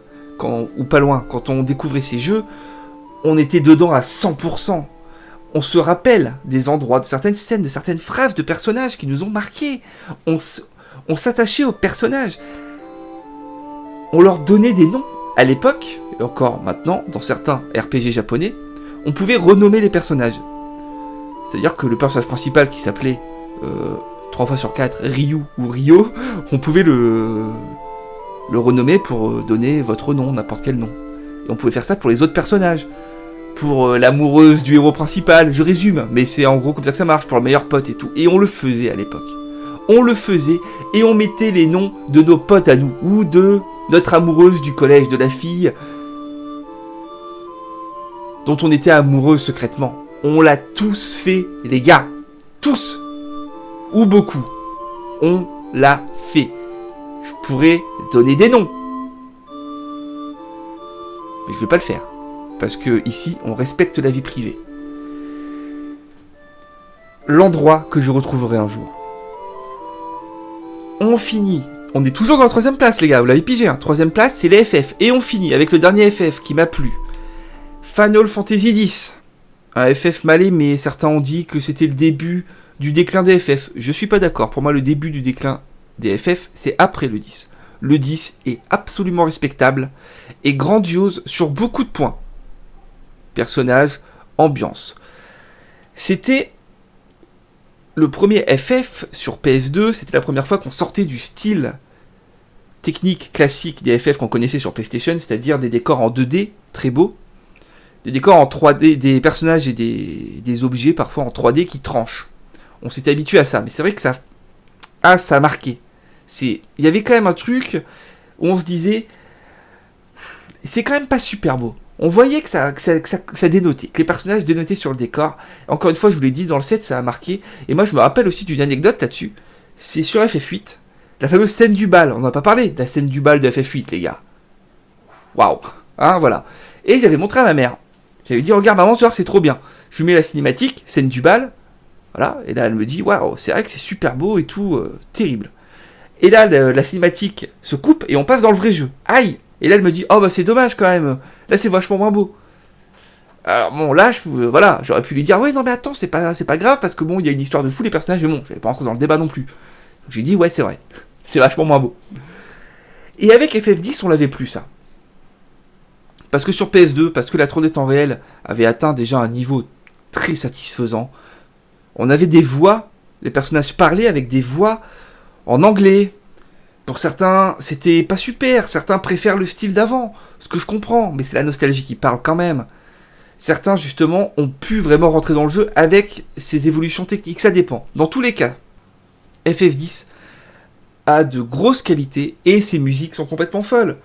ou pas loin, quand on découvrait ces jeux, on était dedans à 100%. On se rappelle des endroits, de certaines scènes, de certaines phrases de personnages qui nous ont marqués. On s'attachait aux personnages. On leur donnait des noms. À l'époque, et encore maintenant, dans certains RPG japonais, on pouvait renommer les personnages. C'est-à-dire que le personnage principal qui s'appelait 3 fois sur 4 Ryu ou Ryo, on pouvait le renommer pour donner votre nom, n'importe quel nom. Et on pouvait faire ça pour les autres personnages. Pour l'amoureuse du héros principal, je résume, mais c'est en gros comme ça que ça marche, pour le meilleur pote et tout. Et on le faisait à l'époque. On le faisait et on mettait les noms de nos potes à nous, ou de notre amoureuse du collège, de la fille dont on était amoureux secrètement. On l'a tous fait, les gars. Tous. Ou beaucoup. On l'a fait. Je pourrais donner des noms. Mais je vais pas le faire. Parce que ici, on respecte la vie privée. L'endroit que je retrouverai un jour. On finit. On est toujours dans la 3ème place, les gars. Vous l'avez pigé, hein. 3ème place, c'est les FF. Et on finit avec le dernier FF qui m'a plu. Final Fantasy X. Un FF mal aimé. Certains ont dit que c'était le début du déclin des FF. Je suis pas d'accord. Pour moi, le début du déclin des FF, c'est après le 10. Le 10 est absolument respectable et grandiose sur beaucoup de points. Personnages, ambiance. C'était le premier FF sur PS2, c'était la première fois qu'on sortait du style technique classique des FF qu'on connaissait sur PlayStation, c'est-à-dire des décors en 2D, très beaux, des décors en 3D, des personnages et des objets parfois en 3D qui tranchent. On s'était habitué à ça, mais c'est vrai que ça a marqué. Il y avait quand même un truc où on se disait, c'est quand même pas super beau. On voyait que ça dénotait, que les personnages dénotaient sur le décor. Encore une fois, je vous l'ai dit, dans le set, ça a marqué. Et moi, je me rappelle aussi d'une anecdote là-dessus. C'est sur FF8, la fameuse scène du bal. On n'en a pas parlé, la scène du bal de FF8, les gars. Waouh, hein, voilà. Et j'avais montré à ma mère. J'avais dit, regarde maman, tu vois, c'est trop bien. Je lui mets la cinématique, scène du bal. Voilà, et là, elle me dit, waouh, c'est vrai que c'est super beau et tout, terrible. Et là, la cinématique se coupe et on passe dans le vrai jeu. Aïe! Et là, elle me dit, oh bah c'est dommage quand même. Là, c'est vachement moins beau. Alors bon, là, voilà, j'aurais pu lui dire, ouais, non mais attends, c'est pas grave parce que bon, il y a une histoire de fou les personnages, mais bon, je vais pas rentrer dans le débat non plus. Donc, j'ai dit, ouais, c'est vrai, c'est vachement moins beau. Et avec FF10, on l'avait plus ça. Parce que sur PS2, parce que la 3D temps réel avait atteint déjà un niveau très satisfaisant. On avait des voix, les personnages parlaient avec des voix en anglais. Pour certains, c'était pas super, certains préfèrent le style d'avant, ce que je comprends, mais c'est la nostalgie qui parle quand même. Certains, justement, ont pu vraiment rentrer dans le jeu avec ces évolutions techniques, ça dépend. Dans tous les cas, FF10 a de grosses qualités et ses musiques sont complètement folles.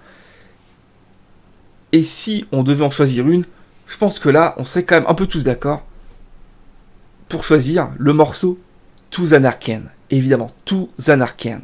Et si on devait en choisir une, je pense que là, on serait quand même un peu tous d'accord pour choisir le morceau To Zanarkand. Évidemment, To Zanarkand.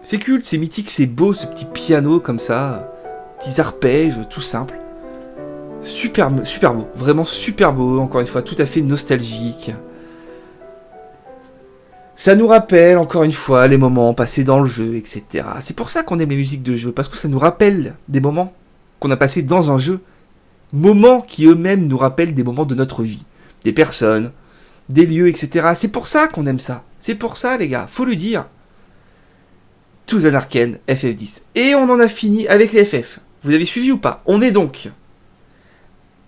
C'est culte, c'est mythique, c'est beau ce petit piano comme ça, petits arpèges, tout simple. Super beau, vraiment super beau, encore une fois, tout à fait nostalgique. Ça nous rappelle, encore une fois, les moments passés dans le jeu, etc. C'est pour ça qu'on aime les musiques de jeu, parce que ça nous rappelle des moments qu'on a passés dans un jeu, moments qui eux-mêmes nous rappellent des moments de notre vie, des personnes, des lieux, etc. C'est pour ça qu'on aime ça. C'est pour ça, les gars, faut le dire. To the Narken, FF10. Et on en a fini avec les FF. Vous avez suivi ou pas? On est donc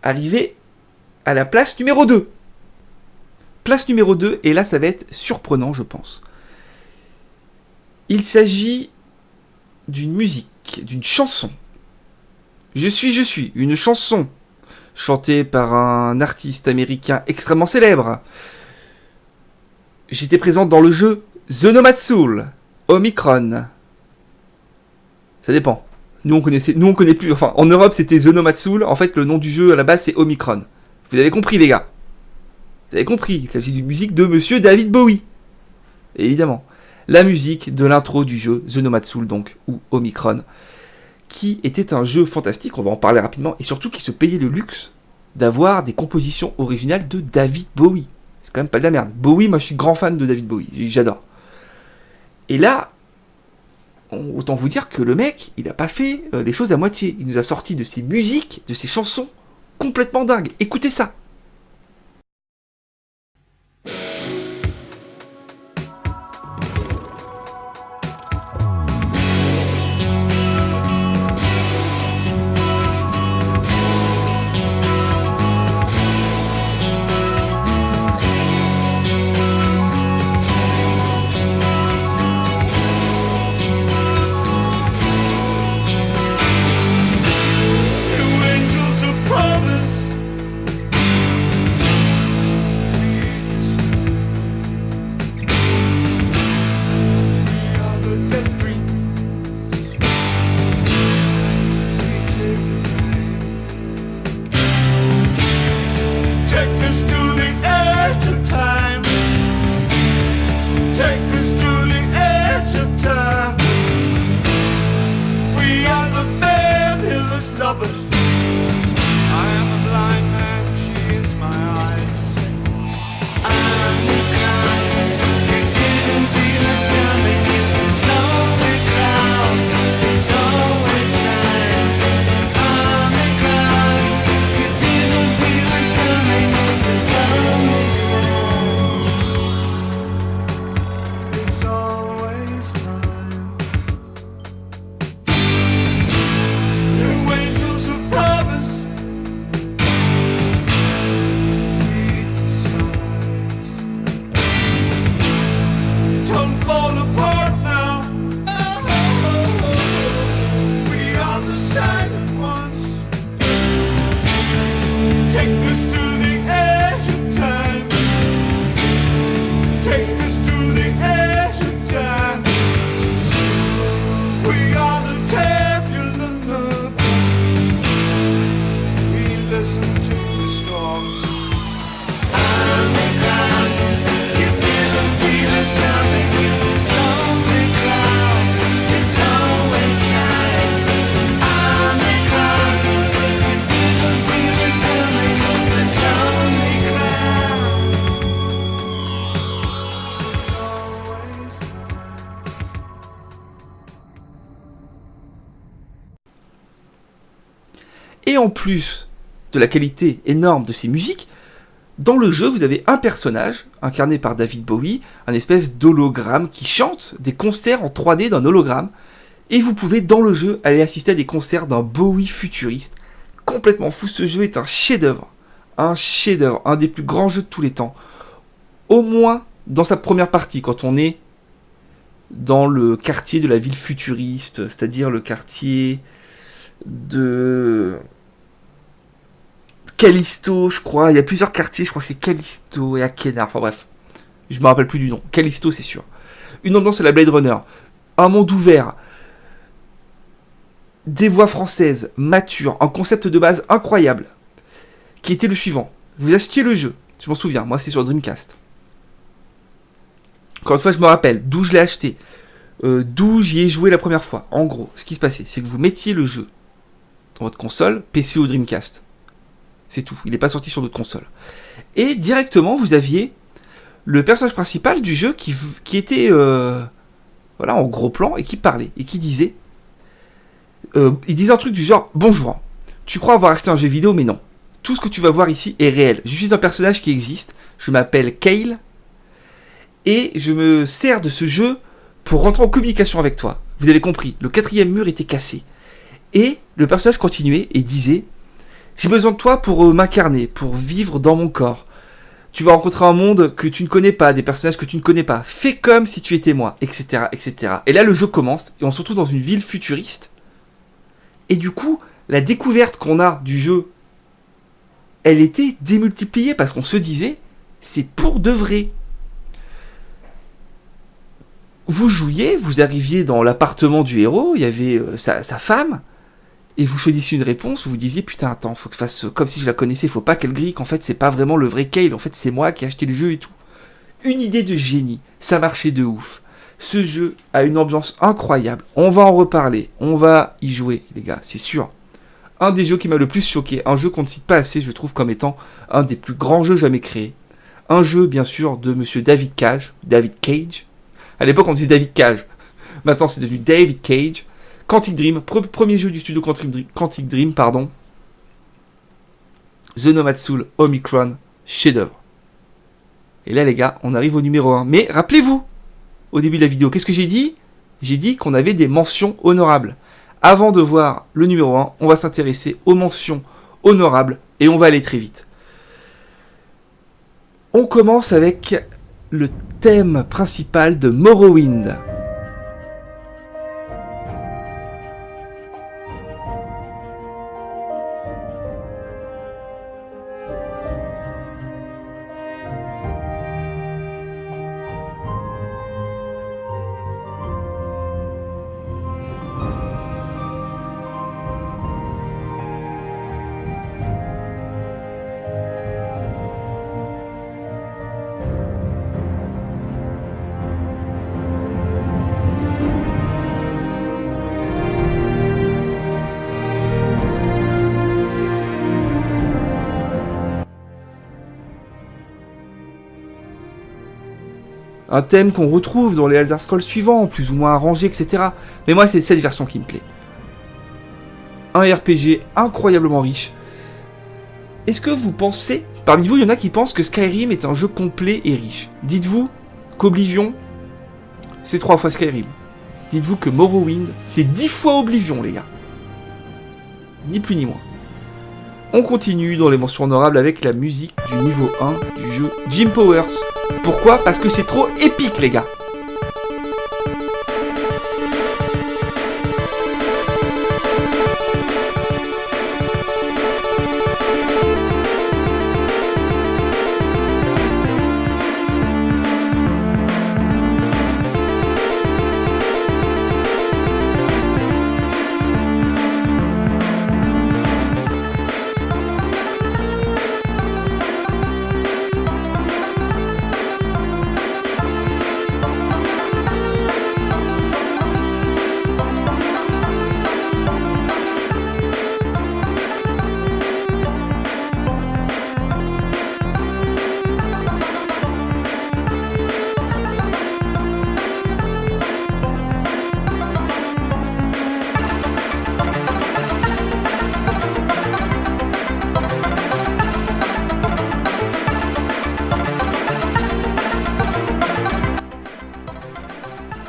arrivé à la place numéro 2. Place numéro 2, et là ça va être surprenant, je pense. Il s'agit d'une musique, d'une chanson. Je suis, une chanson chantée par un artiste américain extrêmement célèbre. J'étais présente dans le jeu The Nomad Soul, Omicron. Ça dépend. Nous on connaît plus, enfin en Europe c'était The Nomad Soul, en fait le nom du jeu à la base c'est Omicron. Vous avez compris les gars. Vous avez compris, il s'agit d'une musique de Monsieur David Bowie. Évidemment. La musique de l'intro du jeu The Nomad Soul, donc, ou Omicron, qui était un jeu fantastique, on va en parler rapidement, et surtout qui se payait le luxe d'avoir des compositions originales de David Bowie. C'est quand même pas de la merde. Bowie, moi je suis grand fan de David Bowie, j'adore. Et là, autant vous dire que le mec, il a pas fait les choses à moitié. Il nous a sorti de ses musiques, de ses chansons, complètement dingues. Écoutez ça. Et en plus de la qualité énorme de ces musiques, dans le jeu, vous avez un personnage, incarné par David Bowie, un espèce d'hologramme qui chante des concerts en 3D d'un hologramme, et vous pouvez, dans le jeu, aller assister à des concerts d'un Bowie futuriste. Complètement fou, ce jeu est un chef-d'œuvre, un des plus grands jeux de tous les temps. Au moins dans sa première partie, quand on est dans le quartier de la ville futuriste, c'est-à-dire le quartier de Callisto, je crois. Il y a plusieurs quartiers, je crois que c'est Callisto et Akenar, enfin bref. Je me rappelle plus du nom. Callisto, c'est sûr. Une ambiance à la Blade Runner. Un monde ouvert. Des voix françaises, matures, un concept de base incroyable. Qui était le suivant. Vous achetiez le jeu. Je m'en souviens, moi c'est sur Dreamcast. Encore une fois, je me rappelle d'où je l'ai acheté. D'où j'y ai joué la première fois. En gros, ce qui se passait, c'est que vous mettiez le jeu dans votre console, PC ou Dreamcast. C'est tout, il n'est pas sorti sur d'autres consoles. Et directement, vous aviez le personnage principal du jeu qui était voilà, en gros plan et qui parlait et qui disait il disait un truc du genre: bonjour, tu crois avoir acheté un jeu vidéo, mais non. Tout ce que tu vas voir ici est réel. Je suis un personnage qui existe, je m'appelle Kale, et je me sers de ce jeu pour rentrer en communication avec toi. Vous avez compris, le 4e mur était cassé. Et le personnage continuait et disait: j'ai besoin de toi pour m'incarner, pour vivre dans mon corps. Tu vas rencontrer un monde que tu ne connais pas, des personnages que tu ne connais pas. Fais comme si tu étais moi, etc., etc. Et là, le jeu commence et on se retrouve dans une ville futuriste. Et du coup, la découverte qu'on a du jeu, elle était démultipliée parce qu'on se disait: c'est pour de vrai. Vous jouiez, vous arriviez dans l'appartement du héros, il y avait sa femme, et vous choisissiez une réponse, vous vous disiez: putain, attends, faut que je fasse comme si je la connaissais, faut pas qu'elle grille, qu'en fait c'est pas vraiment le vrai Kale, en fait c'est moi qui ai acheté le jeu et tout. Une idée de génie, ça marchait de ouf. Ce jeu a une ambiance incroyable, on va en reparler, on va y jouer les gars, c'est sûr. Un des jeux qui m'a le plus choqué, un jeu qu'on ne cite pas assez, je trouve, comme étant un des plus grands jeux jamais créés. Un jeu, bien sûr, de monsieur David Cage. À l'époque, on disait David Cage. Maintenant, c'est devenu David Cage. Quantic Dream, premier jeu du studio Quantic Dream, pardon. The Nomad Soul Omicron, chef-d'œuvre. Et là, les gars, on arrive au numéro 1. Mais rappelez-vous, au début de la vidéo, qu'est-ce que j'ai dit ? J'ai dit qu'on avait des mentions honorables. Avant de voir le numéro 1, on va s'intéresser aux mentions honorables et on va aller très vite. On commence avec le thème principal de Morrowind. Un thème qu'on retrouve dans les Elder Scrolls suivants, plus ou moins arrangé, etc. Mais moi, c'est cette version qui me plaît. Un RPG incroyablement riche. Est-ce que vous pensez... Parmi vous, il y en a qui pensent que Skyrim est un jeu complet et riche. Dites-vous qu'Oblivion, c'est 3 fois Skyrim. Dites-vous que Morrowind, c'est 10 fois Oblivion, les gars. Ni plus ni moins. On continue dans les mentions honorables avec la musique du niveau 1 du jeu Jim Powers. Pourquoi ? Parce que c'est trop épique, les gars.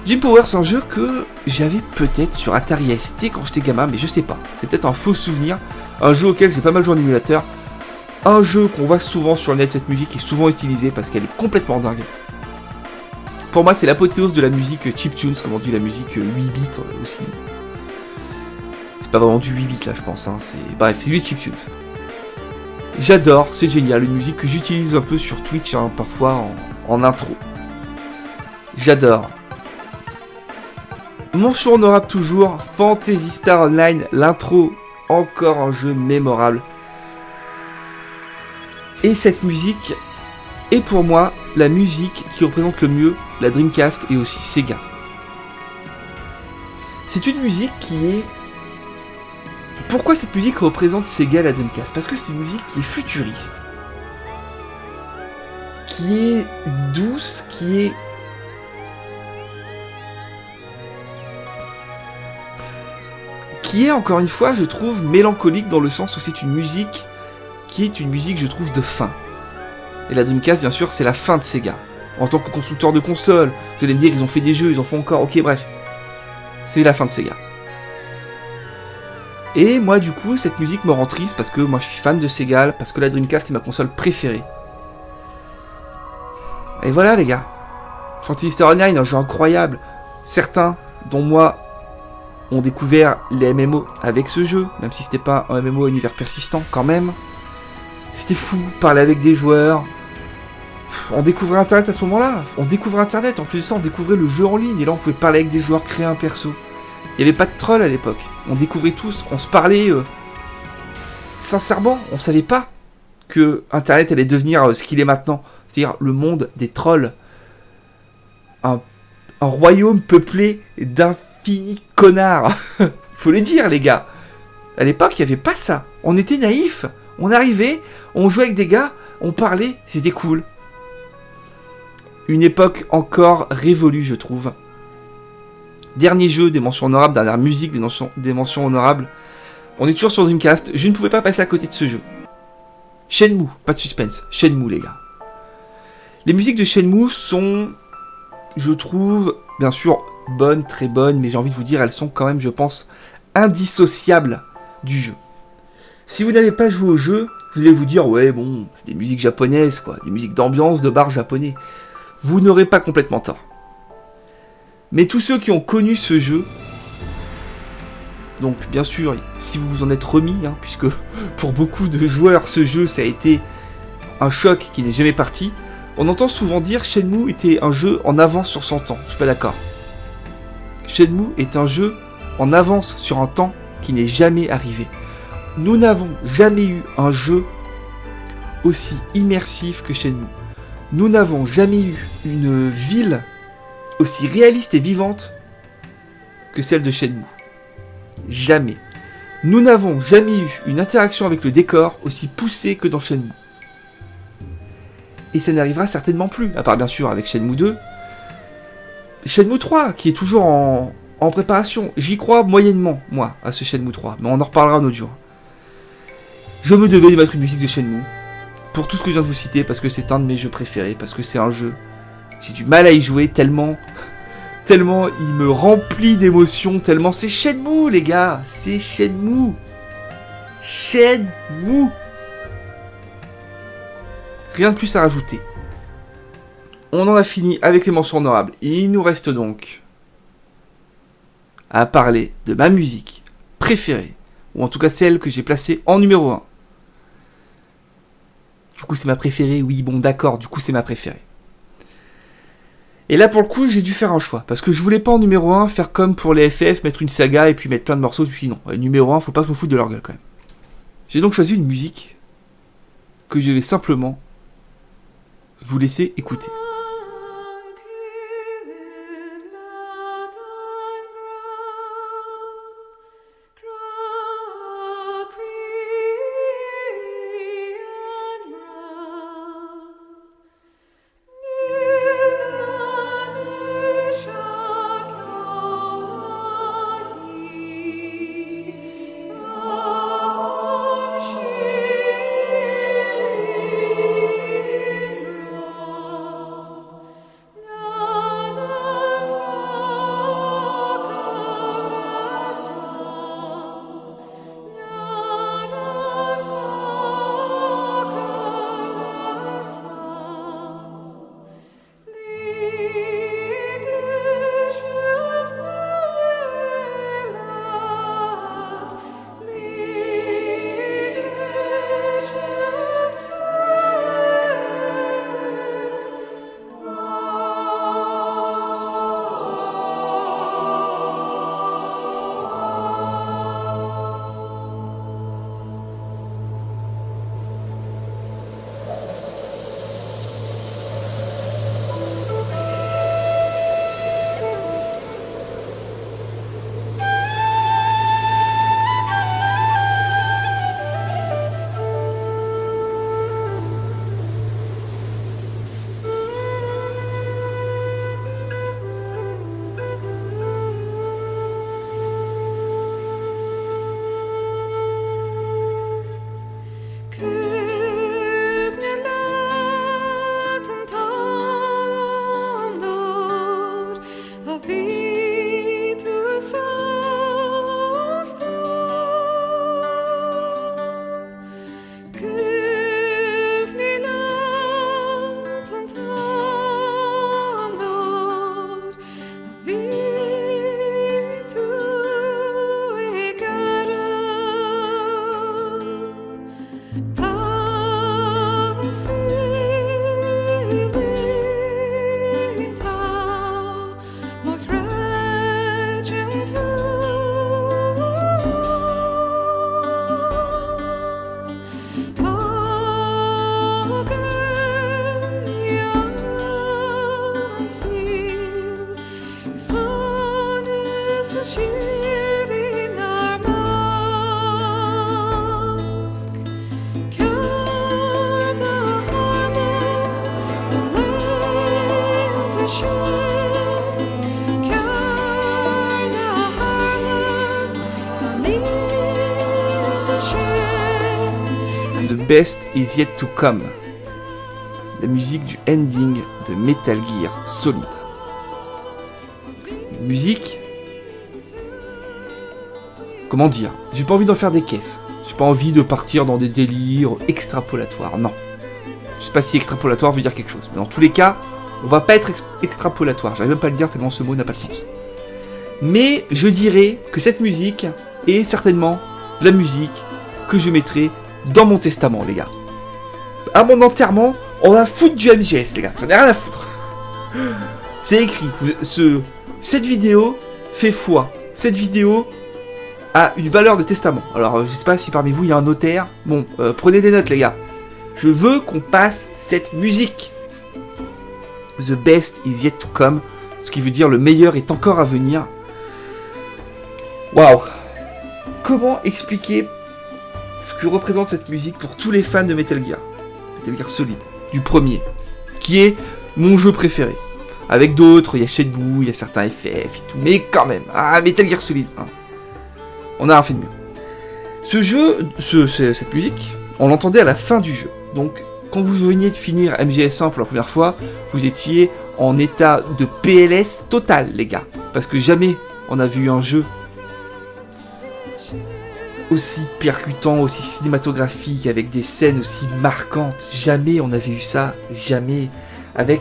Jim Powers, c'est un jeu que j'avais peut-être sur Atari ST quand j'étais gamin, mais je sais pas. C'est peut-être un faux souvenir. Un jeu auquel j'ai pas mal joué en émulateur. Un jeu qu'on voit souvent sur le net, cette musique est souvent utilisée parce qu'elle est complètement dingue. Pour moi, c'est l'apothéose de la musique chiptunes, comme on dit, la musique 8 bits aussi. C'est pas vraiment du 8 bits là, je pense. Hein. Bref, c'est du chiptunes. J'adore, c'est génial. Une musique que j'utilise un peu sur Twitch, hein, parfois en intro. J'adore. Mention honorable toujours, Phantasy Star Online, l'intro, encore un jeu mémorable. Et cette musique est pour moi la musique qui représente le mieux la Dreamcast et aussi Sega. C'est une musique qui est... Pourquoi cette musique représente Sega et la Dreamcast ? Parce que c'est une musique qui est futuriste, qui est douce, qui est encore une fois, je trouve, mélancolique dans le sens où c'est une musique qui est une musique, je trouve, de fin. Et la Dreamcast, bien sûr, c'est la fin de Sega. En tant que constructeur de consoles, vous allez me dire, ils ont fait des jeux, ils en font encore, ok, bref. C'est la fin de Sega. Et moi, du coup, cette musique me rend triste parce que moi, je suis fan de Sega, parce que la Dreamcast est ma console préférée. Et voilà, les gars. Fantasy Star Online, un jeu incroyable. Certains, dont moi, ont découvert les MMO avec ce jeu, même si c'était pas un MMO à univers persistant, quand même. C'était fou, parler avec des joueurs. On découvrait Internet à ce moment-là. On découvrait Internet, en plus de ça, on découvrait le jeu en ligne. Et là, on pouvait parler avec des joueurs, créer un perso. Il n'y avait pas de troll à l'époque. On découvrait tous, on se parlait. Sincèrement, on savait pas que Internet allait devenir ce qu'il est maintenant. C'est-à-dire le monde des trolls. Un royaume peuplé d'infinis connards. Faut le dire, les gars. À l'époque, il n'y avait pas ça. On était naïfs. On arrivait, on jouait avec des gars, on parlait, c'était cool. Une époque encore révolue, je trouve. Dernier jeu, des mentions honorables, dernière musique, des mentions honorables. On est toujours sur Dreamcast, je ne pouvais pas passer à côté de ce jeu. Shenmue, pas de suspense, Shenmue, les gars. Les musiques de Shenmue sont, je trouve, bien sûr, bonnes, très bonnes, mais j'ai envie de vous dire, elles sont quand même, je pense, indissociables du jeu. Si vous n'avez pas joué au jeu, vous allez vous dire, ouais, bon, c'est des musiques japonaises, quoi, des musiques d'ambiance, de bar japonais. Vous n'aurez pas complètement tort. Mais tous ceux qui ont connu ce jeu, donc bien sûr, si vous vous en êtes remis, puisque pour beaucoup de joueurs, ce jeu, ça a été un choc qui n'est jamais parti, on entend souvent dire Shenmue était un jeu en avance sur son temps. Je suis pas d'accord. Shenmue est un jeu en avance sur un temps qui n'est jamais arrivé. Nous n'avons jamais eu un jeu aussi immersif que Shenmue. Nous n'avons jamais eu une ville aussi réaliste et vivante que celle de Shenmue. Jamais. Nous n'avons jamais eu une interaction avec le décor aussi poussée que dans Shenmue. Et ça n'arrivera certainement plus, à part bien sûr avec Shenmue 2. Shenmue 3, qui est toujours en préparation. J'y crois moyennement, moi, à ce Shenmue 3, mais on en reparlera un autre jour. Je me devais de mettre une musique de Shenmue, pour tout ce que je viens de vous citer, parce que c'est un de mes jeux préférés, parce que c'est un jeu, j'ai du mal à y jouer tellement il me remplit d'émotions, tellement c'est Shenmue, les gars, c'est Shenmue. Shenmue. Rien de plus à rajouter. On en a fini avec les mentions honorables. Il nous reste donc à parler de ma musique préférée, ou en tout cas celle que j'ai placée en numéro 1. Du coup c'est ma préférée, oui bon d'accord, du coup c'est ma préférée. Et là pour le coup j'ai dû faire un choix, parce que je voulais pas en numéro 1 faire comme pour les FF, mettre une saga et puis mettre plein de morceaux, je me suis dit non, numéro 1 faut pas se me foutre de leur gueule quand même. J'ai donc choisi une musique que je vais simplement vous laisser écouter. shielding our mask. Cœur de Harlem, the land de chaîne. Cœur de Harlem, the land de chaîne. The best is yet to come. La musique du ending de Metal Gear Solid. Une musique... Comment dire? J'ai pas envie d'en faire des caisses. J'ai pas envie de partir dans des délires extrapolatoires, non. Je sais pas si extrapolatoire veut dire quelque chose, mais dans tous les cas, on va pas être extrapolatoire. J'arrive même pas à le dire tellement ce mot n'a pas de sens. Mais je dirais que cette musique est certainement la musique que je mettrai dans mon testament, les gars. À mon enterrement, on va foutre du MGS, les gars. J'en ai rien à foutre. C'est écrit. Cette vidéo fait foi. Cette vidéo a une valeur de testament. Alors, je sais pas si parmi vous, il y a un notaire. Bon, prenez des notes, les gars. Je veux qu'on passe cette musique. The best is yet to come. Ce qui veut dire le meilleur est encore à venir. Waouh. Comment expliquer ce que représente cette musique pour tous les fans de Metal Gear Solid, du premier, qui est mon jeu préféré. Avec d'autres, il y a Shenmue, il y a certains FF et tout, mais quand même, Metal Gear Solid 1. On a rien fait de mieux. Ce jeu, cette musique, on l'entendait à la fin du jeu. Donc, quand vous veniez de finir MGS1 pour la première fois, vous étiez en état de PLS total, les gars. Parce que jamais on a vu un jeu aussi percutant, aussi cinématographique, avec des scènes aussi marquantes. Jamais on avait eu ça, jamais. Avec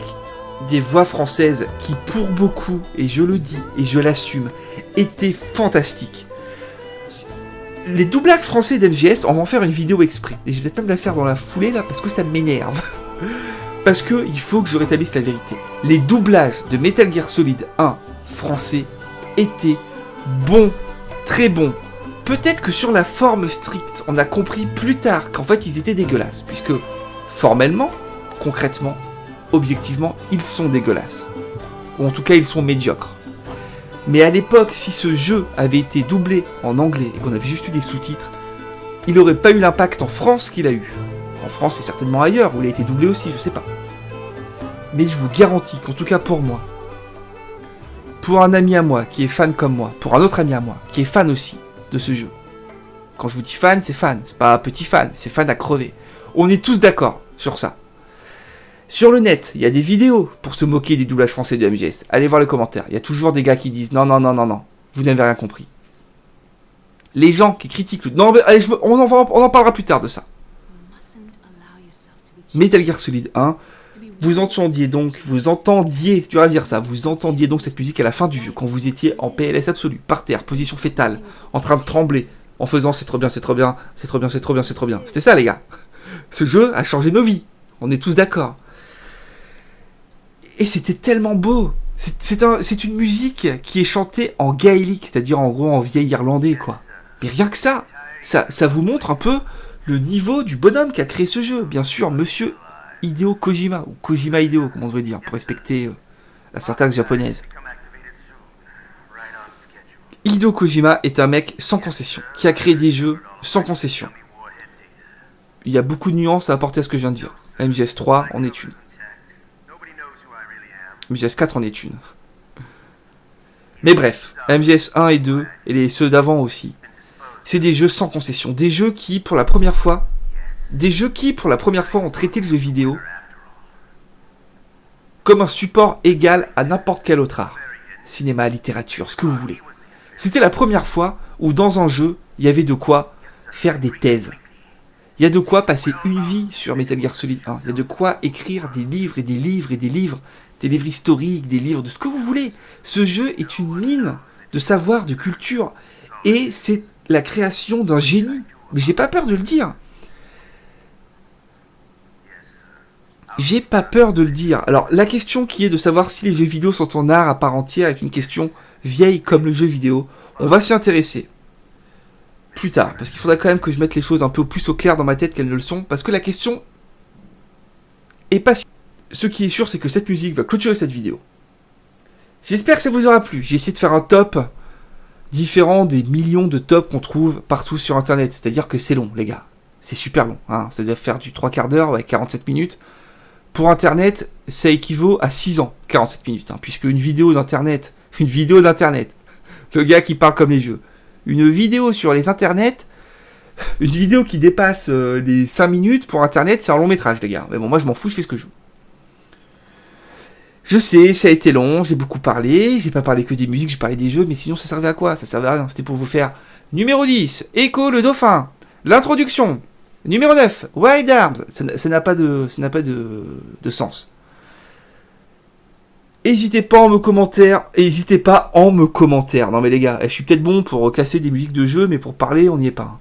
des voix françaises qui, pour beaucoup, et je le dis, et je l'assume, étaient fantastiques. Les doublages français d'MGS, on va en faire une vidéo exprès. Et je vais peut-être même la faire dans la foulée, là, parce que ça m'énerve. Parce que il faut que je rétablisse la vérité. Les doublages de Metal Gear Solid 1 français étaient bons, très bons. Peut-être que sur la forme stricte, on a compris plus tard qu'en fait ils étaient dégueulasses, puisque formellement, concrètement, objectivement, ils sont dégueulasses. Ou en tout cas, ils sont médiocres. Mais à l'époque, si ce jeu avait été doublé en anglais et qu'on avait juste eu des sous-titres, il n'aurait pas eu l'impact en France qu'il a eu. En France et certainement ailleurs, où il a été doublé aussi, je sais pas. Mais je vous garantis qu'en tout cas pour moi, pour un ami à moi qui est fan comme moi, pour un autre ami à moi qui est fan aussi de ce jeu. Quand je vous dis fan, c'est pas petit fan, c'est fan à crever. On est tous d'accord sur ça. Sur le net, il y a des vidéos pour se moquer des doublages français de MGS. Allez voir les commentaires, il y a toujours des gars qui disent non, vous n'avez rien compris. Les gens qui critiquent non, mais allez, on en parlera plus tard de ça. Metal Gear Solid 1, vous entendiez donc cette musique à la fin du jeu, quand vous étiez en PLS absolu, par terre, position fétale, en train de trembler, en faisant c'est trop bien. C'était ça, les gars. Ce jeu a changé nos vies. On est tous d'accord. Et c'était tellement beau. C'est une musique qui est chantée en gaélique, c'est-à-dire en gros en vieil irlandais, quoi. Mais rien que ça vous montre un peu le niveau du bonhomme qui a créé ce jeu. Bien sûr, monsieur Hideo Kojima, ou Kojima Hideo, comme on devrait dire, pour respecter la syntaxe japonaise. Hideo Kojima est un mec sans concession, qui a créé des jeux sans concession. Il y a beaucoup de nuances à apporter à ce que je viens de dire. MGS 3 en est une. MGS 4 en est une. Mais bref, MGS 1 et 2, et ceux d'avant aussi, c'est des jeux sans concession. Des jeux qui, pour la première fois, ont traité le jeu vidéo comme un support égal à n'importe quel autre art. Cinéma, littérature, ce que vous voulez. C'était la première fois où dans un jeu, il y avait de quoi faire des thèses. Il y a de quoi passer une vie sur Metal Gear Solid 1. Il y a de quoi écrire des livres et des livres et des livres. Des livres historiques, des livres de ce que vous voulez. Ce jeu est une mine de savoir, de culture. Et c'est la création d'un génie. Mais j'ai pas peur de le dire. Alors, la question qui est de savoir si les jeux vidéo sont en art à part entière est une question vieille comme le jeu vidéo. On va s'y intéresser plus tard, parce qu'il faudra quand même que je mette les choses un peu plus au clair dans ma tête qu'elles ne le sont, parce que la question est pas si... Ce qui est sûr, c'est que cette musique va clôturer cette vidéo. J'espère que ça vous aura plu. J'ai essayé de faire un top différent des millions de tops qu'on trouve partout sur internet. C'est-à-dire que c'est long, les gars. C'est super long. Hein. Ça doit faire du 3/4 d'heure, ouais, 47 minutes. Pour internet, ça équivaut à 6 ans, 47 minutes. Hein, puisque une vidéo d'internet, le gars qui parle comme les vieux, une vidéo sur les internets, une vidéo qui dépasse les 5 minutes pour internet, c'est un long métrage, les gars. Mais bon, moi je m'en fous, je fais ce que je veux. Je sais, ça a été long, j'ai beaucoup parlé, j'ai pas parlé que des musiques, j'ai parlé des jeux, mais sinon ça servait à quoi? Ça servait à rien, c'était pour vous faire numéro 10, Echo le dauphin, l'introduction, numéro 9, Wild Arms, ça n'a pas de sens. N'hésitez pas en me commentaire, Non mais les gars, je suis peut-être bon pour classer des musiques de jeux, mais pour parler, on n'y est pas. Hein.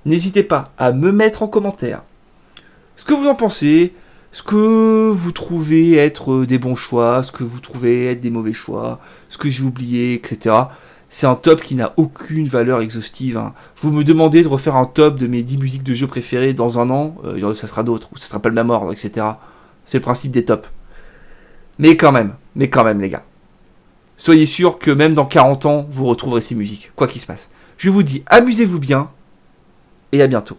N'hésitez pas à me mettre en commentaire ce que vous en pensez, ce que vous trouvez être des bons choix, ce que vous trouvez être des mauvais choix, ce que j'ai oublié, etc. C'est un top qui n'a aucune valeur exhaustive. Hein. Vous me demandez de refaire un top de mes 10 musiques de jeux préférées dans un an, ça sera d'autres, ou ça sera pas le même ordre, etc. C'est le principe des tops. Mais quand même, les gars. Soyez sûrs que même dans 40 ans, vous retrouverez ces musiques, quoi qu'il se passe. Je vous dis, amusez-vous bien, et à bientôt.